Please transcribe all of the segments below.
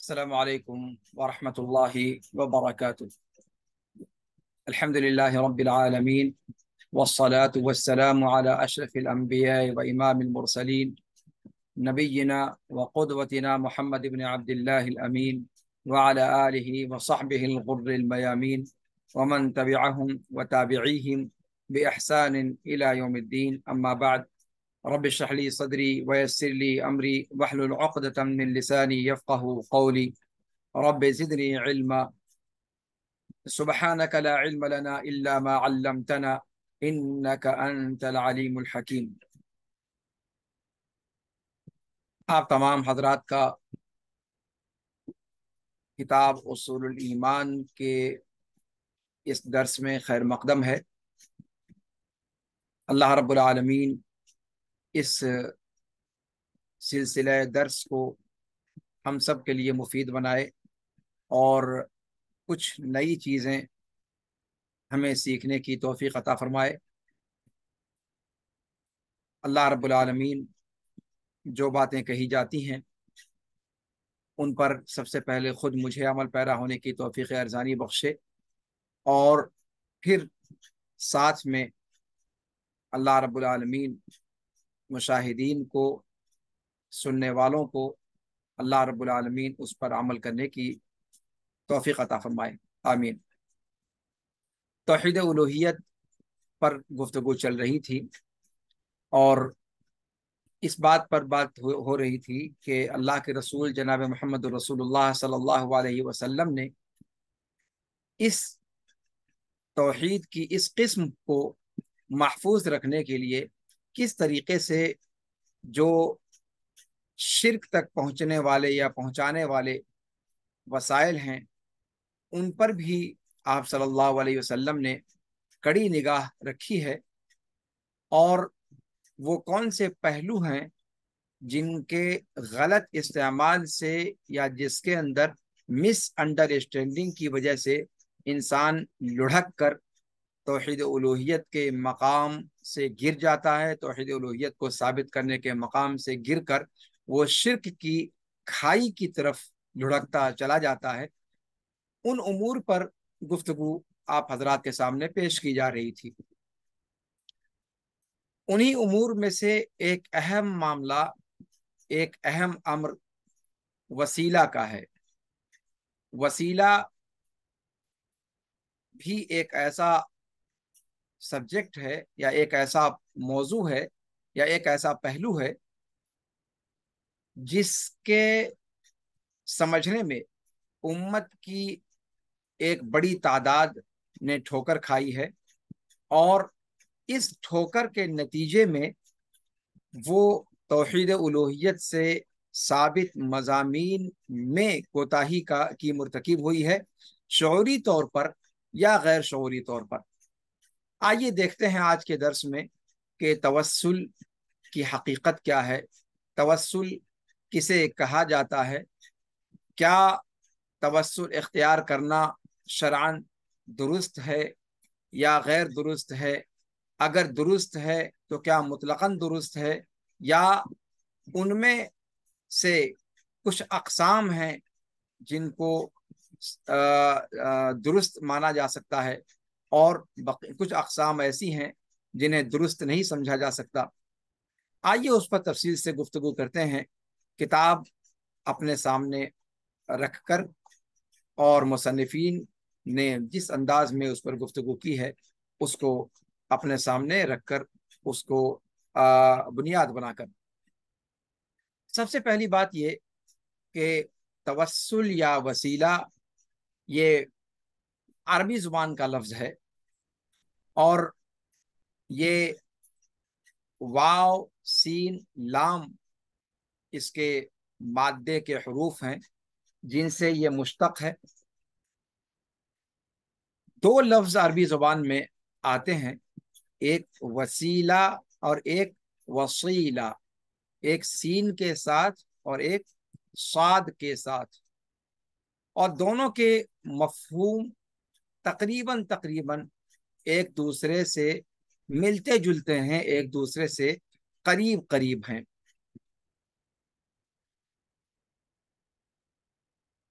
السلام عليكم ورحمة الله وبركاته. الحمد لله رب العالمين، والصلاة والسلام على أشرف الأنبياء وإمام المرسلين، نبينا وقدوتنا محمد بن عبد الله الأمين، وعلى آله وصحبه الغر الميامين، ومن تبعهم وتابعيهم بإحسان إلى يوم الدين. أما بعد، رب اشرح لي صدري ويسر لي أمري واحلل عقدة من لساني يفقه قولي. رب زدني علما، سبحانك لا علم لنا إلا ما علمتنا إنك أنت العليم الحكيم. آپ تمام حضرات کا کتاب اصول الایمان کے اس درس میں خیر مقدم ہے۔ اللہ رب العالمین اس سلسلہ درس کو ہم سب کے لیے مفید بنائے اور کچھ نئی چیزیں ہمیں سیکھنے کی توفیق عطا فرمائے۔ اللہ رب العالمین جو باتیں کہی جاتی ہیں ان پر سب سے پہلے خود مجھے عمل پیرا ہونے کی توفیق ارزانی بخشے، اور پھر ساتھ میں اللہ رب العالمین مشاہدین کو، سننے والوں کو اللہ رب العالمین اس پر عمل کرنے کی توفیق عطا فرمائے، آمین۔ توحید الوہیت پر گفتگو چل رہی تھی اور اس بات پر بات ہو رہی تھی کہ اللہ کے رسول جناب محمد رسول اللہ صلی اللہ علیہ وسلم نے اس توحید کی اس قسم کو محفوظ رکھنے کے لیے کس طریقے سے جو شرک تک پہنچنے والے یا پہنچانے والے وسائل ہیں ان پر بھی آپ صلی اللہ علیہ وسلم نے کڑی نگاہ رکھی ہے، اور وہ کون سے پہلو ہیں جن کے غلط استعمال سے یا جس کے اندر مس انڈرسٹینڈنگ کی وجہ سے انسان لڑھک کر توحید الوہیت کے مقام سے گر جاتا ہے، توحید الوہیت کو ثابت کرنے کے مقام سے گر کر وہ شرک کی کھائی کی طرف لڑھکتا چلا جاتا ہے۔ ان امور پر گفتگو آپ حضرات کے سامنے پیش کی جا رہی تھی۔ انہی امور میں سے ایک اہم معاملہ، ایک اہم امر وسیلہ کا ہے۔ وسیلہ بھی ایک ایسا سبجیکٹ ہے یا ایک ایسا موضوع ہے یا ایک ایسا پہلو ہے جس کے سمجھنے میں امت کی ایک بڑی تعداد نے ٹھوکر کھائی ہے، اور اس ٹھوکر کے نتیجے میں وہ توحید الوہیت سے ثابت مضامین میں کوتاہی کی مرتکب ہوئی ہے، شعوری طور پر یا غیر شعوری طور پر۔ آئیے دیکھتے ہیں آج کے درس میں کہ توسل کی حقیقت کیا ہے، توسل کسے کہا جاتا ہے، کیا توسل اختیار کرنا شرعاً درست ہے یا غیر درست ہے، اگر درست ہے تو کیا مطلقاً درست ہے، یا ان میں سے کچھ اقسام ہیں جن کو درست مانا جا سکتا ہے اور کچھ اقسام ایسی ہیں جنہیں درست نہیں سمجھا جا سکتا۔ آئیے اس پر تفصیل سے گفتگو کرتے ہیں، کتاب اپنے سامنے رکھ کر، اور مصنفین نے جس انداز میں اس پر گفتگو کی ہے اس کو اپنے سامنے رکھ کر اس کو بنیاد بنا کر۔ سب سے پہلی بات یہ کہ توسل یا وسیلہ یہ عربی زبان کا لفظ ہے، اور یہ واو سین لام اس کے مادے کے حروف ہیں جن سے یہ مشتق ہے۔ دو لفظ عربی زبان میں آتے ہیں، ایک وسیلہ اور ایک وسیلہ، ایک سین کے ساتھ اور ایک صاد کے ساتھ، اور دونوں کے مفہوم تقریباً ایک دوسرے سے ملتے جلتے ہیں، ایک دوسرے سے قریب ہیں۔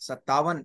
57,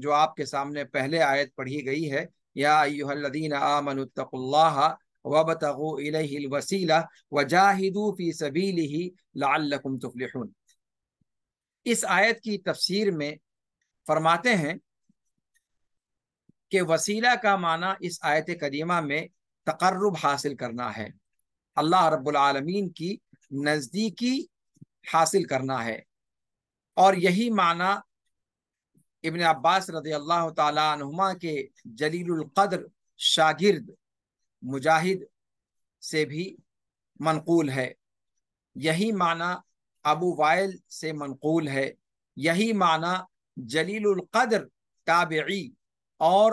جو آپ کے سامنے پہلے آیت پڑھی گئی ہے، یا ایھا الذین آمنوا اتقوا اللہ وابتغوا الیہ الوسیلہ وجاہدوا فی سبیلہ لعلکم تفلحون، اس آیت کی تفسیر میں فرماتے ہیں کہ وسیلہ کا معنی اس آیت کریمہ میں تقرب حاصل کرنا ہے، اللہ رب العالمین کی نزدیکی حاصل کرنا ہے، اور یہی معنی ابن عباس رضی اللہ تعالی عنہما کے جلیل القدر شاگرد مجاہد سے بھی منقول ہے، یہی معنی ابو وائل سے منقول ہے، یہی معنی جلیل القدر تابعی اور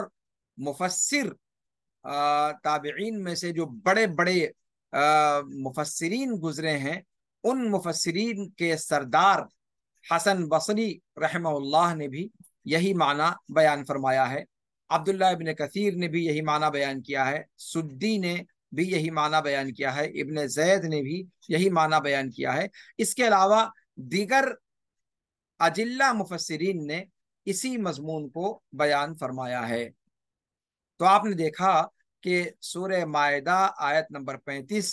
مفسر تابعین میں سے جو بڑے بڑے مفسرین گزرے ہیں، ان مفسرین کے سردار حسن بصری رحمہ اللہ نے بھی یہی معنی بیان فرمایا ہے، عبداللہ ابن کثیر نے بھی یہی معنی بیان کیا ہے، سدی نے بھی یہی معنی بیان کیا ہے، ابن زید نے بھی یہی معنی بیان کیا ہے، اس کے علاوہ دیگر اجلہ مفسرین نے اسی مضمون کو بیان فرمایا ہے۔ تو آپ نے دیکھا کہ سورہ مائدہ آیت نمبر 35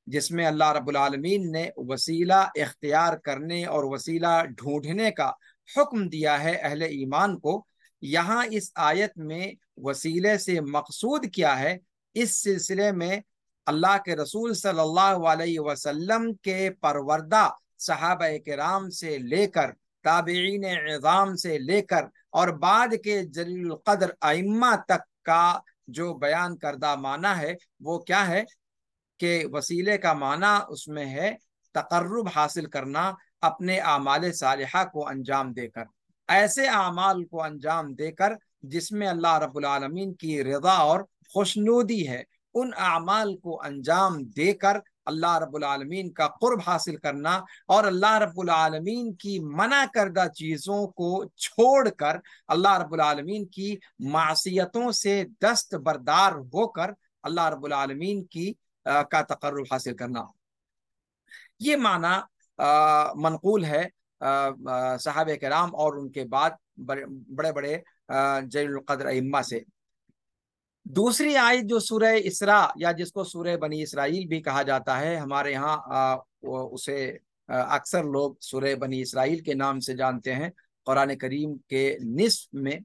جس میں اللہ رب العالمین نے وسیلہ اختیار کرنے اور وسیلہ ڈھونڈنے کا حکم دیا ہے اہل ایمان کو، یہاں اس آیت میں وسیلے سے مقصود کیا ہے، اس سلسلے میں اللہ کے رسول صلی اللہ علیہ وسلم کے پروردہ صحابہ کرام سے لے کر تابعین عظام سے لے کر اور بعد کے جلیل القدر ائمہ تک کا جو بیان کردہ معنی ہے وہ کیا ہے کہ وسیلے کا معنی اس میں ہے تقرب حاصل کرنا، اپنے اعمال صالحہ کو انجام دے کر، ایسے اعمال کو انجام دے کر جس میں اللہ رب العالمین کی رضا اور خوشنودی ہے، ان اعمال کو انجام دے کر اللہ رب العالمین کا قرب حاصل کرنا، اور اللہ رب العالمین کی منع کردہ چیزوں کو چھوڑ کر اللہ رب العالمین کی معصیتوں سے دست بردار ہو کر اللہ رب العالمین کی کا تقرب حاصل کرنا، یہ معنی منقول ہے صحابہ کرام اور ان کے بعد بڑے بڑے جلیل القدر ائمہ سے۔ دوسری آیت جو سورہ اسراء یا جس کو سورہ بنی اسرائیل بھی کہا جاتا ہے، ہمارے یہاں اسے اکثر لوگ سورہ بنی اسرائیل کے نام سے جانتے ہیں، قرآن کریم کے نصف میں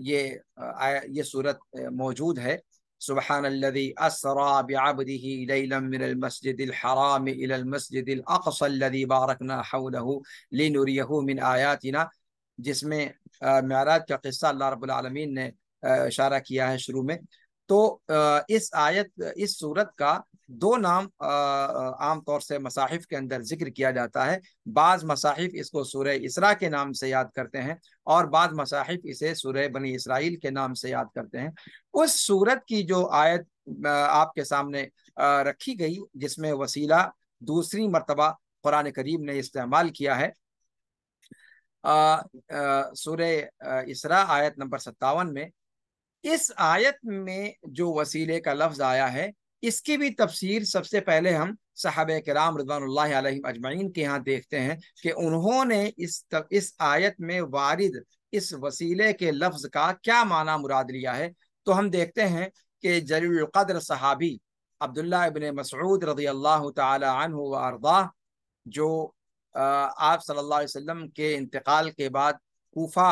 یہ صورت موجود ہے، سبحان الذي اسرى بعبده ليلا من المسجد الحرام الى المسجد الاقصى الذي باركنا حوله لنريه من آیاتنا، جس میں معراج کا قصہ اللہ رب العالمین نے اشارہ کیا ہے شروع میں۔ تو اس صورت کا دو نام عام طور سے مصاحف کے اندر ذکر کیا جاتا ہے، بعض مصاحف اس کو سورہ اسراء کے نام سے یاد کرتے ہیں اور بعض مصاحف اسے سورہ بنی اسرائیل کے نام سے یاد کرتے ہیں۔ اس صورت کی جو آیت آپ کے سامنے رکھی گئی جس میں وسیلہ دوسری مرتبہ قرآن کریم نے استعمال کیا ہے، سورہ اسراء آیت نمبر 57 میں، اس آیت میں جو وسیلے کا لفظ آیا ہے اس کی بھی تفسیر سب سے پہلے ہم صحابہ کرام رضوان اللہ علیہم اجمعین کے ہاں دیکھتے ہیں کہ انہوں نے اس آیت میں وارد اس وسیلے کے لفظ کا کیا معنی مراد لیا ہے۔ تو ہم دیکھتے ہیں کہ جلیل القدر صحابی عبداللہ ابن مسعود رضی اللہ تعالی عنہ و ارضاہ، جو آپ صلی اللہ علیہ وسلم کے انتقال کے بعد کوفہ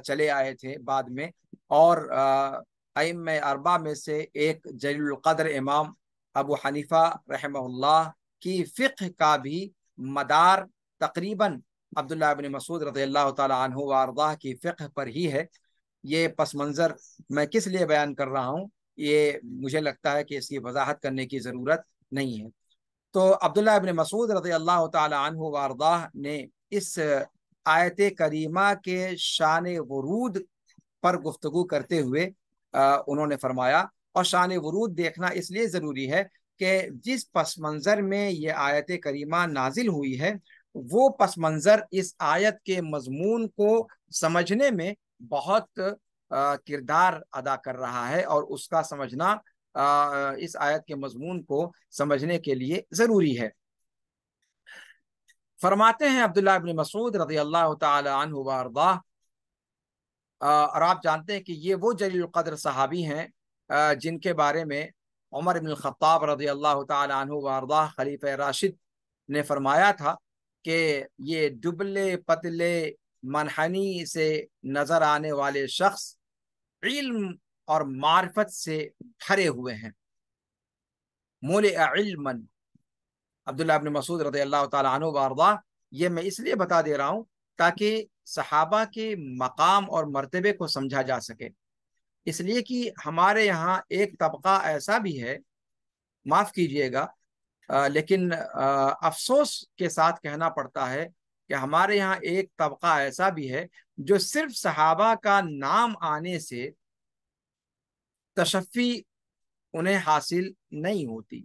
چلے آئے تھے بعد میں، اور ائمہ اربعہ میں سے ایک جلیل القدر امام ابو حنیفہ رحمہ اللہ کی فقہ کا بھی مدار تقریباً عبداللہ ابن مسعود رضی اللہ تعالی عنہ و ارضاہ کی فقہ پر ہی ہے۔ یہ پس منظر میں کس لیے بیان کر رہا ہوں، یہ مجھے لگتا ہے کہ اس کی وضاحت کرنے کی ضرورت نہیں ہے۔ تو عبداللہ ابن مسعود رضی اللہ تعالی عنہ و ارضاہ نے اس آیت کریمہ کے شان ورود پر گفتگو کرتے ہوئے انہوں نے فرمایا، اور شان ورود دیکھنا اس لیے ضروری ہے کہ جس پس منظر میں یہ آیت کریمہ نازل ہوئی ہے وہ پس منظر اس آیت کے مضمون کو سمجھنے میں بہت کردار ادا کر رہا ہے، اور اس کا سمجھنا اس آیت کے مضمون کو سمجھنے کے لیے ضروری ہے۔ فرماتے ہیں عبداللہ ابن مسعود رضی اللہ تعالی عنہ وارضاہ اور آپ جانتے ہیں کہ یہ وہ جلیل القدر صحابی ہیں جن کے بارے میں عمر بن الخطاب رضی اللہ تعالی عنہ وارضاہ خلیفہ راشد نے فرمایا تھا کہ یہ دبلے پتلے منحنی سے نظر آنے والے شخص علم اور معرفت سے بھرے ہوئے ہیں. مولئ علما. عبداللہ ابن مسعود رضی اللہ تعالی عنہ وارضاہ. یہ میں اس لیے بتا دے رہا ہوں تاکہ صحابہ کے مقام اور مرتبے کو سمجھا جا سکے. اس لیے کہ ہمارے یہاں ایک طبقہ ایسا بھی ہے، معاف کیجئے گا لیکن افسوس کے ساتھ کہنا پڑتا ہے کہ ہمارے یہاں ایک طبقہ ایسا بھی ہے جو صرف صحابہ کا نام آنے سے تشفی انہیں حاصل نہیں ہوتی،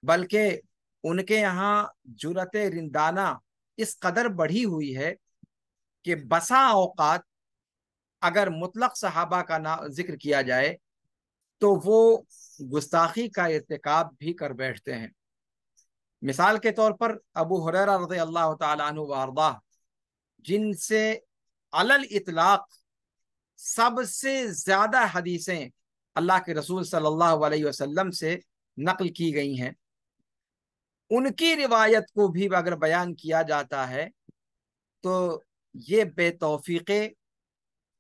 بلکہ ان کے یہاں جرأت رندانہ اس قدر بڑھی ہوئی ہے کہ بسا اوقات اگر مطلق صحابہ کا ذکر کیا جائے تو وہ گستاخی کا ارتکاب بھی کر بیٹھتے ہیں. مثال کے طور پر ابو ہریرہ رضی اللہ تعالی عنہ وارضاہ، جن سے علل اطلاق سب سے زیادہ حدیثیں اللہ کے رسول صلی اللہ علیہ وسلم سے نقل کی گئی ہیں، ان کی روایت کو بھی اگر بیان کیا جاتا ہے تو یہ بے توفیقے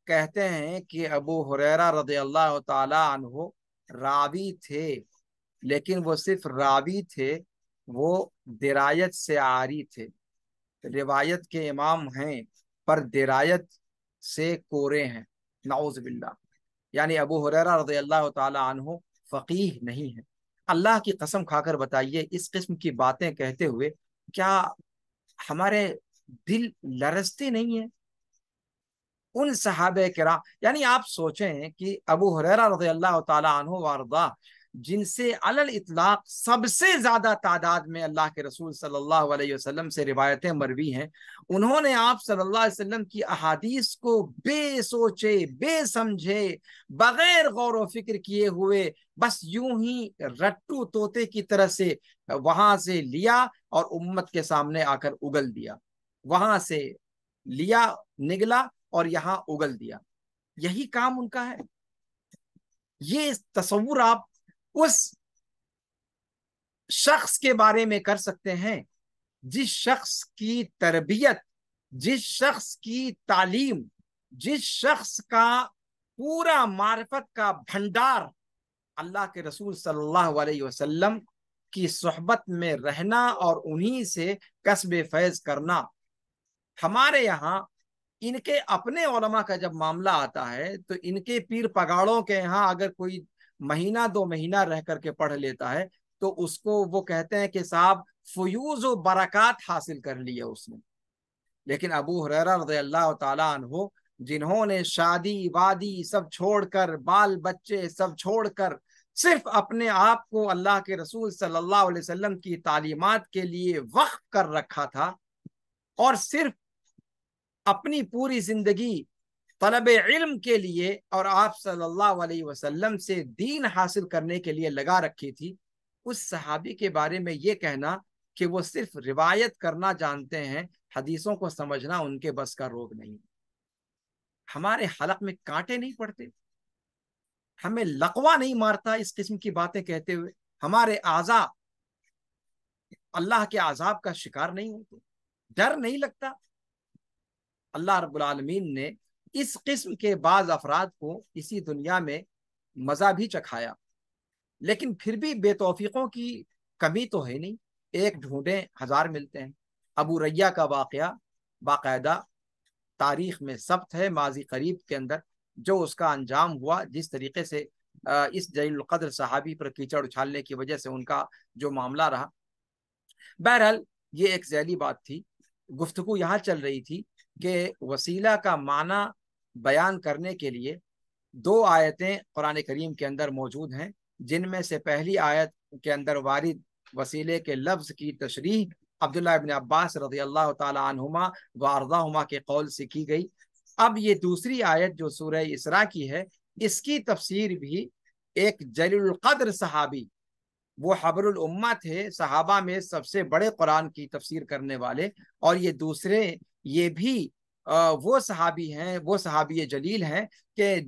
کہتے ہیں کہ ابو ہریرہ رضی اللہ تعالی عنہ راوی تھے، لیکن وہ صرف راوی تھے، وہ درایت سے عاری تھے. روایت کے امام ہیں پر درایت سے کورے ہیں، نعوذ باللہ. یعنی ابو ہریرہ رضی اللہ تعالی عنہ فقیہ نہیں ہے. اللہ کی قسم کھا کر بتائیے، اس قسم کی باتیں کہتے ہوئے کیا ہمارے دل لرزتے نہیں ہیں؟ ان صحابہ کرام، یعنی آپ سوچیں کہ ابو ہریرہ رضی اللہ تعالی عنہ وارضاہ، جن سے علل اطلاق سب سے زیادہ تعداد میں اللہ کے رسول صلی اللہ علیہ وسلم سے روایتیں مروی ہیں، انہوں نے آپ صلی اللہ علیہ وسلم کی احادیث کو بے سوچے، بے سمجھے، بغیر غور و فکر کیے ہوئے بس یوں ہی رٹو طوطے کی طرح سے وہاں سے لیا اور امت کے سامنے آ کر اگل دیا. وہاں سے لیا، نگلا اور یہاں اگل دیا. یہی کام ان کا ہے. یہ تصور آپ اس شخص کے بارے میں کر سکتے ہیں جس شخص کی تربیت، جس شخص کی تعلیم، جس شخص کا پورا معرفت کا بھنڈار اللہ کے رسول صلی اللہ علیہ وسلم کی صحبت میں رہنا اور انہی سے کسب فیض کرنا. ہمارے یہاں ان کے اپنے علماء کا جب معاملہ آتا ہے تو ان کے پیر پگاڑوں کے یہاں اگر کوئی مہینہ دو مہینہ رہ کر کے پڑھ لیتا ہے تو اس کو وہ کہتے ہیں کہ صاحب فیوز و برکات حاصل کر لیا اس نے. لیکن ابو ہریرہ رضی اللہ تعالیٰ عنہ، جنہوں نے شادی وادی سب چھوڑ کر، بال بچے سب چھوڑ کر، صرف اپنے آپ کو اللہ کے رسول صلی اللہ علیہ وسلم کی تعلیمات کے لیے وقف کر رکھا تھا اور صرف اپنی پوری زندگی طلب علم کے لیے اور آپ صلی اللہ علیہ وسلم سے دین حاصل کرنے کے لیے لگا رکھی تھی، اس صحابی کے بارے میں یہ کہنا کہ وہ صرف روایت کرنا جانتے ہیں، حدیثوں کو سمجھنا ان کے بس کا روگ نہیں. ہمارے حلق میں کانٹے نہیں پڑتے، ہمیں لقوا نہیں مارتا اس قسم کی باتیں کہتے ہوئے، ہمارے اعضاء اللہ کے عذاب کا شکار نہیں ہوتے، ڈر نہیں لگتا. اللہ رب العالمین نے اس قسم کے بعض افراد کو اسی دنیا میں مزہ بھی چکھایا، لیکن پھر بھی بے توفیقوں کی کمی تو ہے نہیں. ایک ڈھونڈیں ہزار ملتے ہیں. ابو ریہ کا واقعہ باقاعدہ تاریخ میں ثبت ہے، ماضی قریب کے اندر جو اس کا انجام ہوا، جس طریقے سے اس جلیل القدر صحابی پر کیچڑ اچھالنے کی وجہ سے ان کا جو معاملہ رہا. بہرحال یہ ایک ذیلی بات تھی. گفتگو یہاں چل رہی تھی کہ وسیلہ کا معنی بیان کرنے کے لیے دو آیتیں قرآن کریم کے اندر موجود ہیں، جن میں سے پہلی آیت کے اندر وارد وسیلے کے لفظ کی تشریح عبداللہ ابن عباس رضی اللہ تعالی عنہما وارضاہما کے قول سے کی گئی. اب یہ دوسری آیت جو سورہ اسراء کی ہے، اس کی تفسیر بھی ایک جلیل القدر صحابی، وہ حبر الامہ تھے، صحابہ میں سب سے بڑے قرآن کی تفسیر کرنے والے، اور یہ دوسرے یہ بھی وہ صحابی ہیں، وہ صحابی جلیل ہیں کہ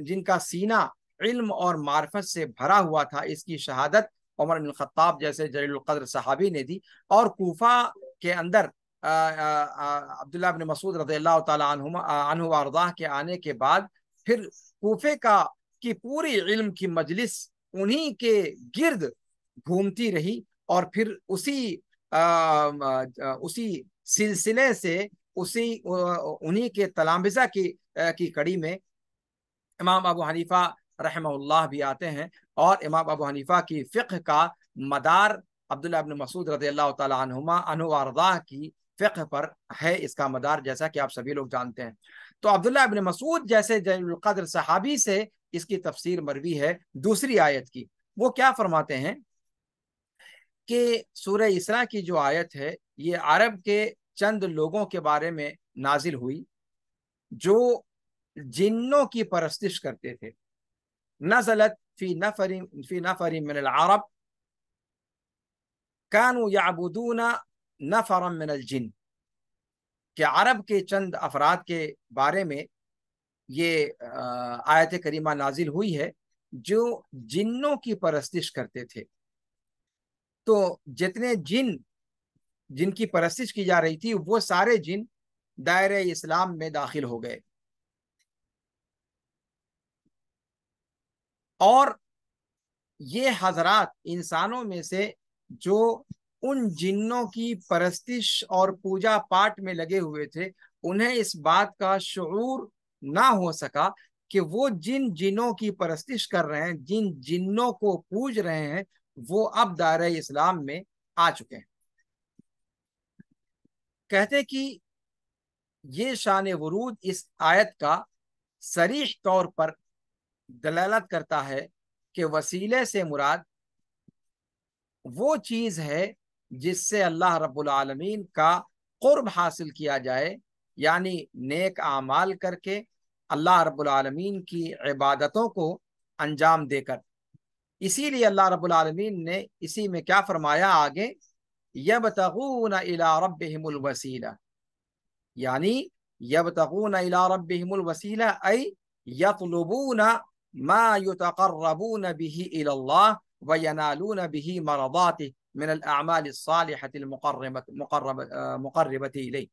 جن کا سینہ علم اور معرفت سے بھرا ہوا تھا۔ اس کی شہادت عمر بن الخطاب جیسے جلیل القدر صحابی نے دی، اور کوفہ کے اندر عبداللہ بن مسعود رضی اللہ تعالی عنہ وارضاہ کے آنے کے بعد پھر کوفے کی پوری علم کی مجلس انہی کے گرد گھومتی رہی، اور پھر اسی سلسلے سے انہی کے تلامذہ کی کڑی میں امام ابو حنیفہ رحمہ اللہ بھی آتے ہیں، اور امام ابو حنیفہ کی فقہ کا مدار عبداللہ بن مسعود رضی اللہ تعالی عنہ وارضاہ کی فقہ پر ہے، اس کا مدار، جیسا کہ آپ سبھی لوگ جانتے ہیں۔ تو عبداللہ بن مسعود جیسے جلیل القدر صحابی سے اس کی تفسیر مروی ہے دوسری آیت کی۔ وہ کیا فرماتے ہیں کہ سورہ اسراء کی جو آیت ہے یہ عرب کے چند لوگوں کے بارے میں نازل ہوئی جو جنوں کی پرستش کرتے تھے۔ نزلت فی نفر من العرب كانوا يعبدون نفرا من الجن، کہ عرب کے چند افراد کے بارے میں یہ آیت کریمہ نازل ہوئی ہے جو جنوں کی پرستش کرتے تھے۔ تو جتنے جن کی پرستش کی جا رہی تھی وہ سارے جن دائرہ اسلام میں داخل ہو گئے، اور یہ حضرات انسانوں میں سے جو ان جنوں کی پرستش اور پوجا پاٹ میں لگے ہوئے تھے، انہیں اس بات کا شعور نہ ہو سکا کہ وہ جنوں کی پرستش کر رہے ہیں، جن جنوں کو پوج رہے ہیں، وہ اب دائرہ اسلام میں آ چکے ہیں۔ کہتے کہ یہ شان ورود اس آیت کا صریح طور پر دلالت کرتا ہے کہ وسیلے سے مراد وہ چیز ہے جس سے اللہ رب العالمین کا قرب حاصل کیا جائے، یعنی نیک اعمال کر کے اللہ رب العالمین کی عبادتوں کو انجام دے کر۔ اسی لیے اللہ رب العالمین نے اسی میں کیا فرمایا آگے، یبتغون الی ربہم الوسیلہ، یعنی یبتغون الی ربہم الوسیلہ ای یطلبون ما یتقربون به الی اللہ وینالون به مرضاته من الاعمال الصالحة المقربة الیہ،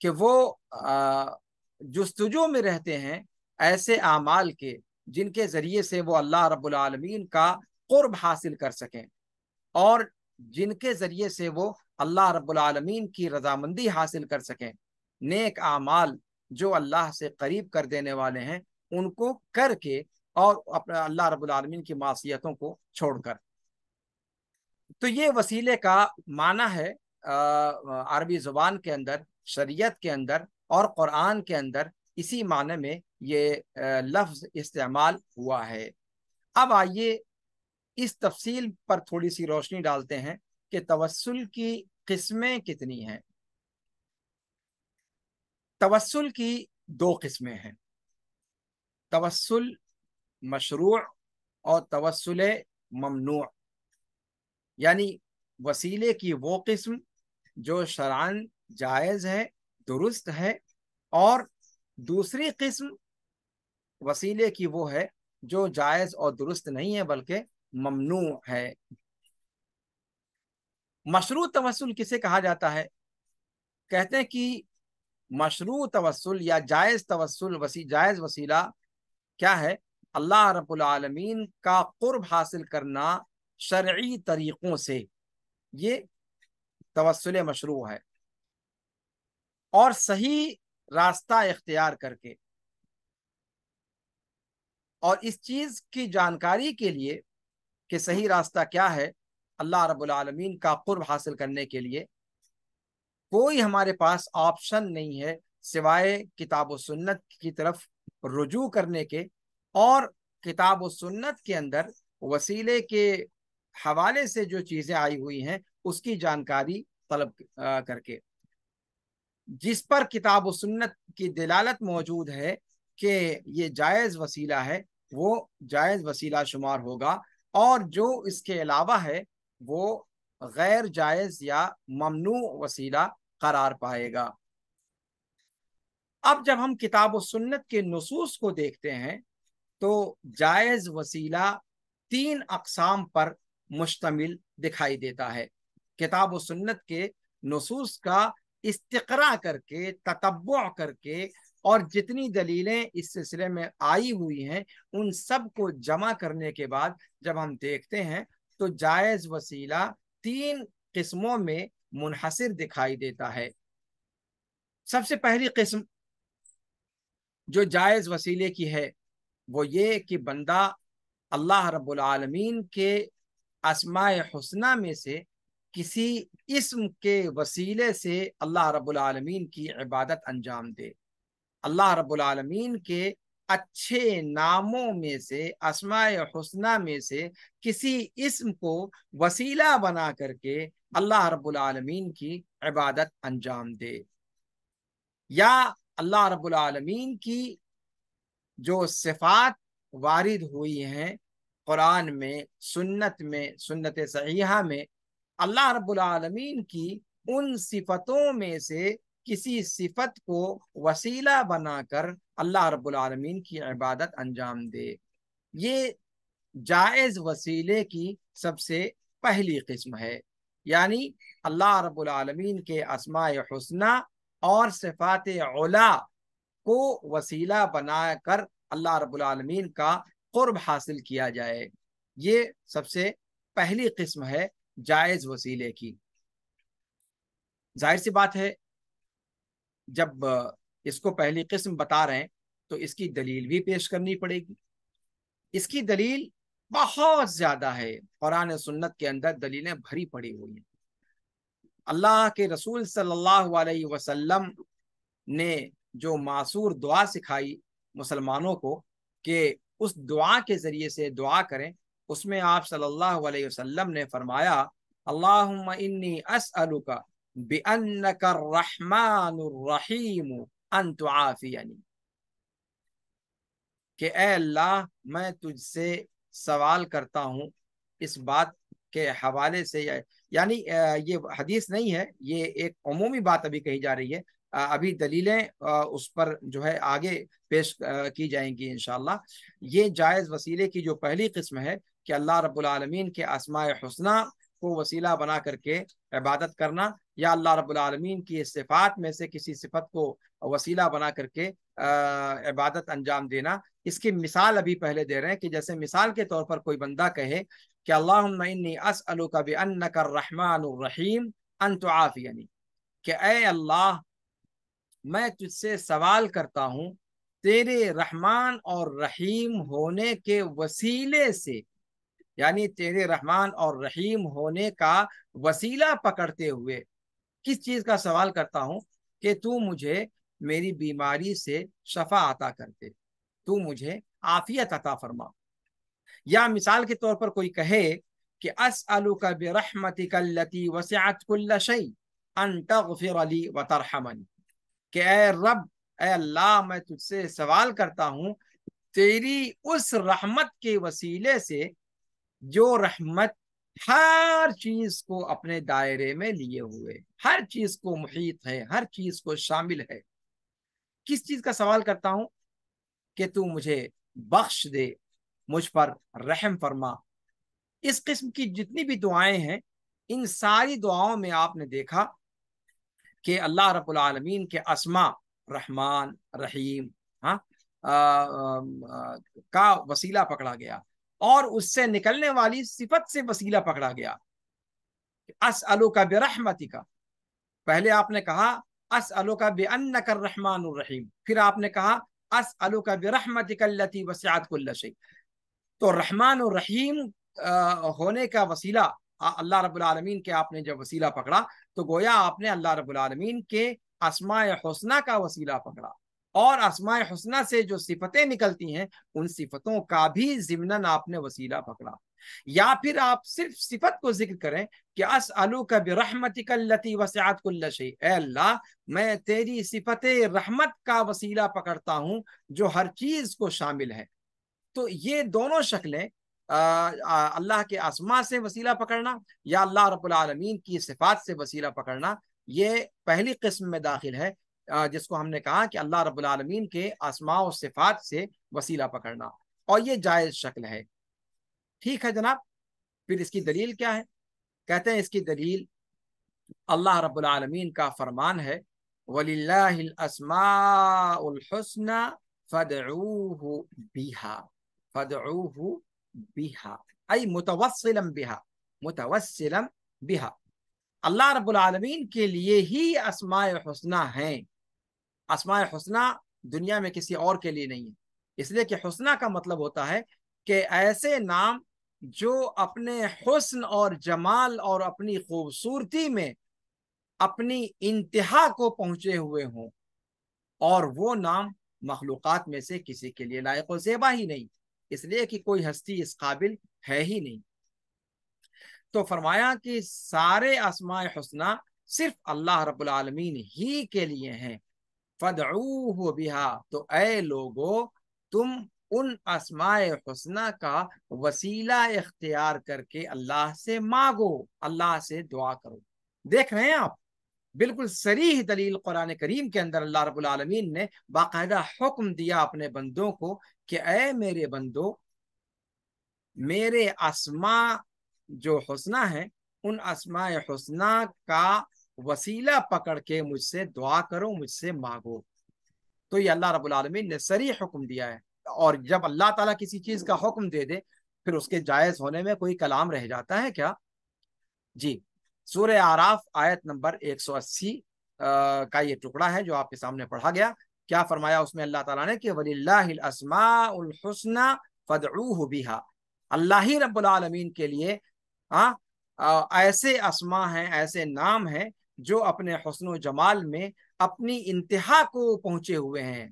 کہ وہ جستجو میں رہتے ہیں ایسے اعمال کے جن کے ذریعے سے وہ اللہ رب العالمین کا قرب حاصل کر سکیں، اور جن کے ذریعے سے وہ اللہ رب العالمین کی رضامندی حاصل کر سکیں۔ نیک اعمال جو اللہ سے قریب کر دینے والے ہیں ان کو کر کے، اور اپنا اللہ رب العالمین کی معصیتوں کو چھوڑ کر۔ تو یہ وسیلے کا معنی ہے عربی زبان کے اندر، شریعت کے اندر اور قرآن کے اندر، اسی معنی میں یہ لفظ استعمال ہوا ہے۔ اب آئیے اس تفصیل پر تھوڑی سی روشنی ڈالتے ہیں کہ توسل کی قسمیں کتنی ہیں۔ توسل کی دو قسمیں ہیں، توسل مشروع اور توسل ممنوع، یعنی وسیلے کی وہ قسم جو شرعاً جائز ہے، درست ہے، اور دوسری قسم وسیلے کی وہ ہے جو جائز اور درست نہیں ہے بلکہ ممنوع ہے۔ مشروع توسل کسے کہا جاتا ہے؟ کہتے ہیں کہ مشروع توسل یا جائز توسل، جائز وسیلہ کیا ہے؟ اللہ رب العالمین کا قرب حاصل کرنا شرعی طریقوں سے، یہ توسل مشروع ہے، اور صحیح راستہ اختیار کر کے، اور اس چیز کی جانکاری کے لیے کہ صحیح راستہ کیا ہے اللہ رب العالمین کا قرب حاصل کرنے کے لیے، کوئی ہمارے پاس آپشن نہیں ہے سوائے کتاب و سنت کی طرف رجوع کرنے کے، اور کتاب و سنت کے اندر وسیلے کے حوالے سے جو چیزیں آئی ہوئی ہیں اس کی جانکاری طلب کر کے، جس پر کتاب و سنت کی دلالت موجود ہے کہ یہ جائز وسیلہ ہے، وہ جائز وسیلہ شمار ہوگا، اور جو اس کے علاوہ ہے وہ غیر جائز یا ممنوع وسیلہ قرار پائے گا۔ اب جب ہم کتاب و سنت کے نصوص کو دیکھتے ہیں تو جائز وسیلہ 3 اقسام پر مشتمل دکھائی دیتا ہے۔ کتاب و سنت کے نصوص کا استقراء کر کے، تتبع کر کے، اور جتنی دلیلیں اس سلسلے میں آئی ہوئی ہیں ان سب کو جمع کرنے کے بعد جب ہم دیکھتے ہیں تو جائز وسیلہ 3 قسموں میں منحصر دکھائی دیتا ہے۔ سب سے پہلی قسم جو جائز وسیلے کی ہے وہ یہ کہ بندہ اللہ رب العالمین کے اسماء حسنہ میں سے کسی اسم کے وسیلے سے اللہ رب العالمین کی عبادت انجام دے۔ اللہ رب العالمین کے اچھے ناموں میں سے، اسماء حسنہ میں سے کسی اسم کو وسیلہ بنا کر کے اللہ رب العالمین کی عبادت انجام دے، یا اللہ رب العالمین کی جو صفات وارد ہوئی ہیں قرآن میں، سنت صحیحہ میں، اللہ رب العالمین کی ان صفتوں میں سے کسی صفت کو وسیلہ بنا کر اللہ رب العالمین کی عبادت انجام دے۔ یہ جائز وسیلے کی سب سے پہلی قسم ہے، یعنی اللہ رب العالمین کے اسماء حسنہ اور صفات علا کو وسیلہ بنا کر اللہ رب العالمین کا قرب حاصل کیا جائے۔ یہ سب سے پہلی قسم ہے جائز وسیلے کی۔ ظاہر سی بات ہے جب اس کو پہلی قسم بتا رہے ہیں تو اس کی دلیل بھی پیش کرنی پڑے گی۔ اس کی دلیل بہت زیادہ ہے، قرآن و سنت کے اندر دلیلیں بھری پڑی ہوئی ہیں۔ اللہ کے رسول صلی اللہ علیہ وسلم نے جو معصور دعا سکھائی مسلمانوں کو کہ اس دعا کے ذریعے سے دعا کریں، اس میں آپ صلی اللہ علیہ وسلم نے فرمایا اللہم انی اسألک بأنک الرحمن الرحیم ان تعافینی، کہ اے اللہ میں تجھ سے سوال کرتا ہوں اس بات کے حوالے سے، یعنی یہ حدیث نہیں ہے، یہ ایک عمومی بات ابھی کہی جا رہی ہے، ابھی دلیلیں اس پر جو ہے آگے پیش کی جائیں گی انشاءاللہ۔ یہ جائز وسیلے کی جو پہلی قسم ہے کہ اللہ رب العالمین کے اسماء حسنہ کو وسیلہ بنا کر کے عبادت کرنا، یا اللہ رب العالمین کی صفات میں سے کسی صفت کو وسیلہ بنا کر کے عبادت انجام دینا۔ اس کی مثال ابھی پہلے دے رہے ہیں کہ جیسے مثال کے طور پر کوئی بندہ کہے کہ اللہم انی اسألک بانک الرحمن الرحیم ان تعافینی، کہ اے اللہ میں تجھ سے سوال کرتا ہوں تیرے رحمان اور رحیم ہونے کے وسیلے سے، یعنی تیرے رحمان اور رحیم ہونے کا وسیلہ پکڑتے ہوئے کس چیز کا سوال کرتا ہوں کہ تو مجھے میری بیماری سے شفا عطا کر دے، تو مجھے عافیت عطا فرما۔ یا مثال کے طور پر کوئی کہے کہ اسألک برحمتک التی وسعت کل شیء ان تغفر لی وترحمنی، کہ اے رب، اے اللہ میں تجھ سے سوال کرتا ہوں تیری اس رحمت کے وسیلے سے جو رحمت ہر چیز کو اپنے دائرے میں لیے ہوئے، ہر چیز کو محیط ہے، ہر چیز کو شامل ہے۔ کس چیز کا سوال کرتا ہوں؟ کہ تو مجھے بخش دے، مجھ پر رحم فرما۔ اس قسم کی جتنی بھی دعائیں ہیں ان ساری دعاؤں میں آپ نے دیکھا کہ اللہ رب العالمین کے اسماء رحمان رحیم کا وسیلہ پکڑا گیا، اور اس سے نکلنے والی صفت سے وسیلہ پکڑا گیا۔ اسألک برحمتک، پہلے آپ نے کہا اسألک بانک الرحمن الرحیم، پھر آپ نے کہا اسألک برحمتک التی وسعت کل شیء۔ تو رحمان اور رحیم ہونے کا وسیلہ اللہ رب العالمین کے آپ نے جب وسیلہ پکڑا تو گویا آپ نے اللہ رب العالمین کے اسماء حسنہ کا وسیلہ پکڑا، اور اسماء حسنہ سے جو صفتیں نکلتی ہیں ان صفتوں کا بھی ضمناً آپ نے وسیلہ پکڑا۔ یا پھر آپ صرف صفت کو ذکر کریں کہ اسألوک برحمتک التی وسعت کل شیء، اے اللہ میں تیری صفت رحمت کا وسیلہ پکڑتا ہوں جو ہر چیز کو شامل ہے۔ تو یہ دونوں شکلیں اللہ کے اسما سے وسیلہ پکڑنا یا اللہ رب العالمین کی صفات سے وسیلہ پکڑنا، یہ پہلی قسم میں داخل ہے، جس کو ہم نے کہا کہ اللہ رب العالمین کے اسماء و صفات سے وسیلہ پکڑنا، اور یہ جائز شکل ہے۔ ٹھیک ہے جناب، پھر اس کی دلیل کیا ہے؟ کہتے ہیں اس کی دلیل اللہ رب العالمین کا فرمان ہے وَلِلَّهِ الْأَسْمَاءُ الْحُسْنَى فَادْعُوهُ بِهَا أي متوسلا بها، اللہ رب العالمین کے لیے ہی اسماء حسنہ ہیں۔ اسماء حسنہ دنیا میں کسی اور کے لیے نہیں ہے، اس لیے کہ حسنہ کا مطلب ہوتا ہے کہ ایسے نام جو اپنے حسن اور جمال اور اپنی خوبصورتی میں اپنی انتہا کو پہنچے ہوئے ہوں، اور وہ نام مخلوقات میں سے کسی کے لیے لائق و زیبا ہی نہیں، اس لیے کہ کوئی ہستی اس قابل ہے ہی نہیں۔ تو فرمایا کہ سارے اسماء حسنہ صرف اللہ رب العالمین ہی کے لیے ہیں۔ فَادْعُوهُ بِهَا، تو اے لوگو تم ان اسماء حسنہ کا وسیلہ اختیار کر کے اللہ سے مانگو، اللہ سے دعا کرو۔ دیکھ رہے ہیں آپ، بالکل صریح دلیل قرآن کریم کے اندر اللہ رب العالمین نے باقاعدہ حکم دیا اپنے بندوں کو کہ اے میرے بندو، میرے اسماء جو حسنہ ہیں ان اسماء حسنہ کا وسیلہ پکڑ کے مجھ سے دعا کرو، مجھ سے مانگو۔ تو یہ اللہ رب العالمین نے صریح حکم دیا ہے، اور جب اللہ تعالیٰ کسی چیز کا حکم دے دے پھر اس کے جائز ہونے میں کوئی کلام رہ جاتا ہے کیا؟ جی، سورہ اعراف آیت نمبر 180 کا یہ ٹکڑا ہے جو آپ کے سامنے پڑھا گیا۔ کیا فرمایا اس میں اللہ تعالیٰ نے کہ وَلِلَّهِ الْأَسْمَاءُ الْحُسْنَى فَادْعُوهُ بِهَا، اللہ ہی رب العالمین کے لیے ایسے اسما ہیں، ایسے نام ہیں جو اپنے حسن و جمال میں اپنی انتہا کو پہنچے ہوئے ہیں،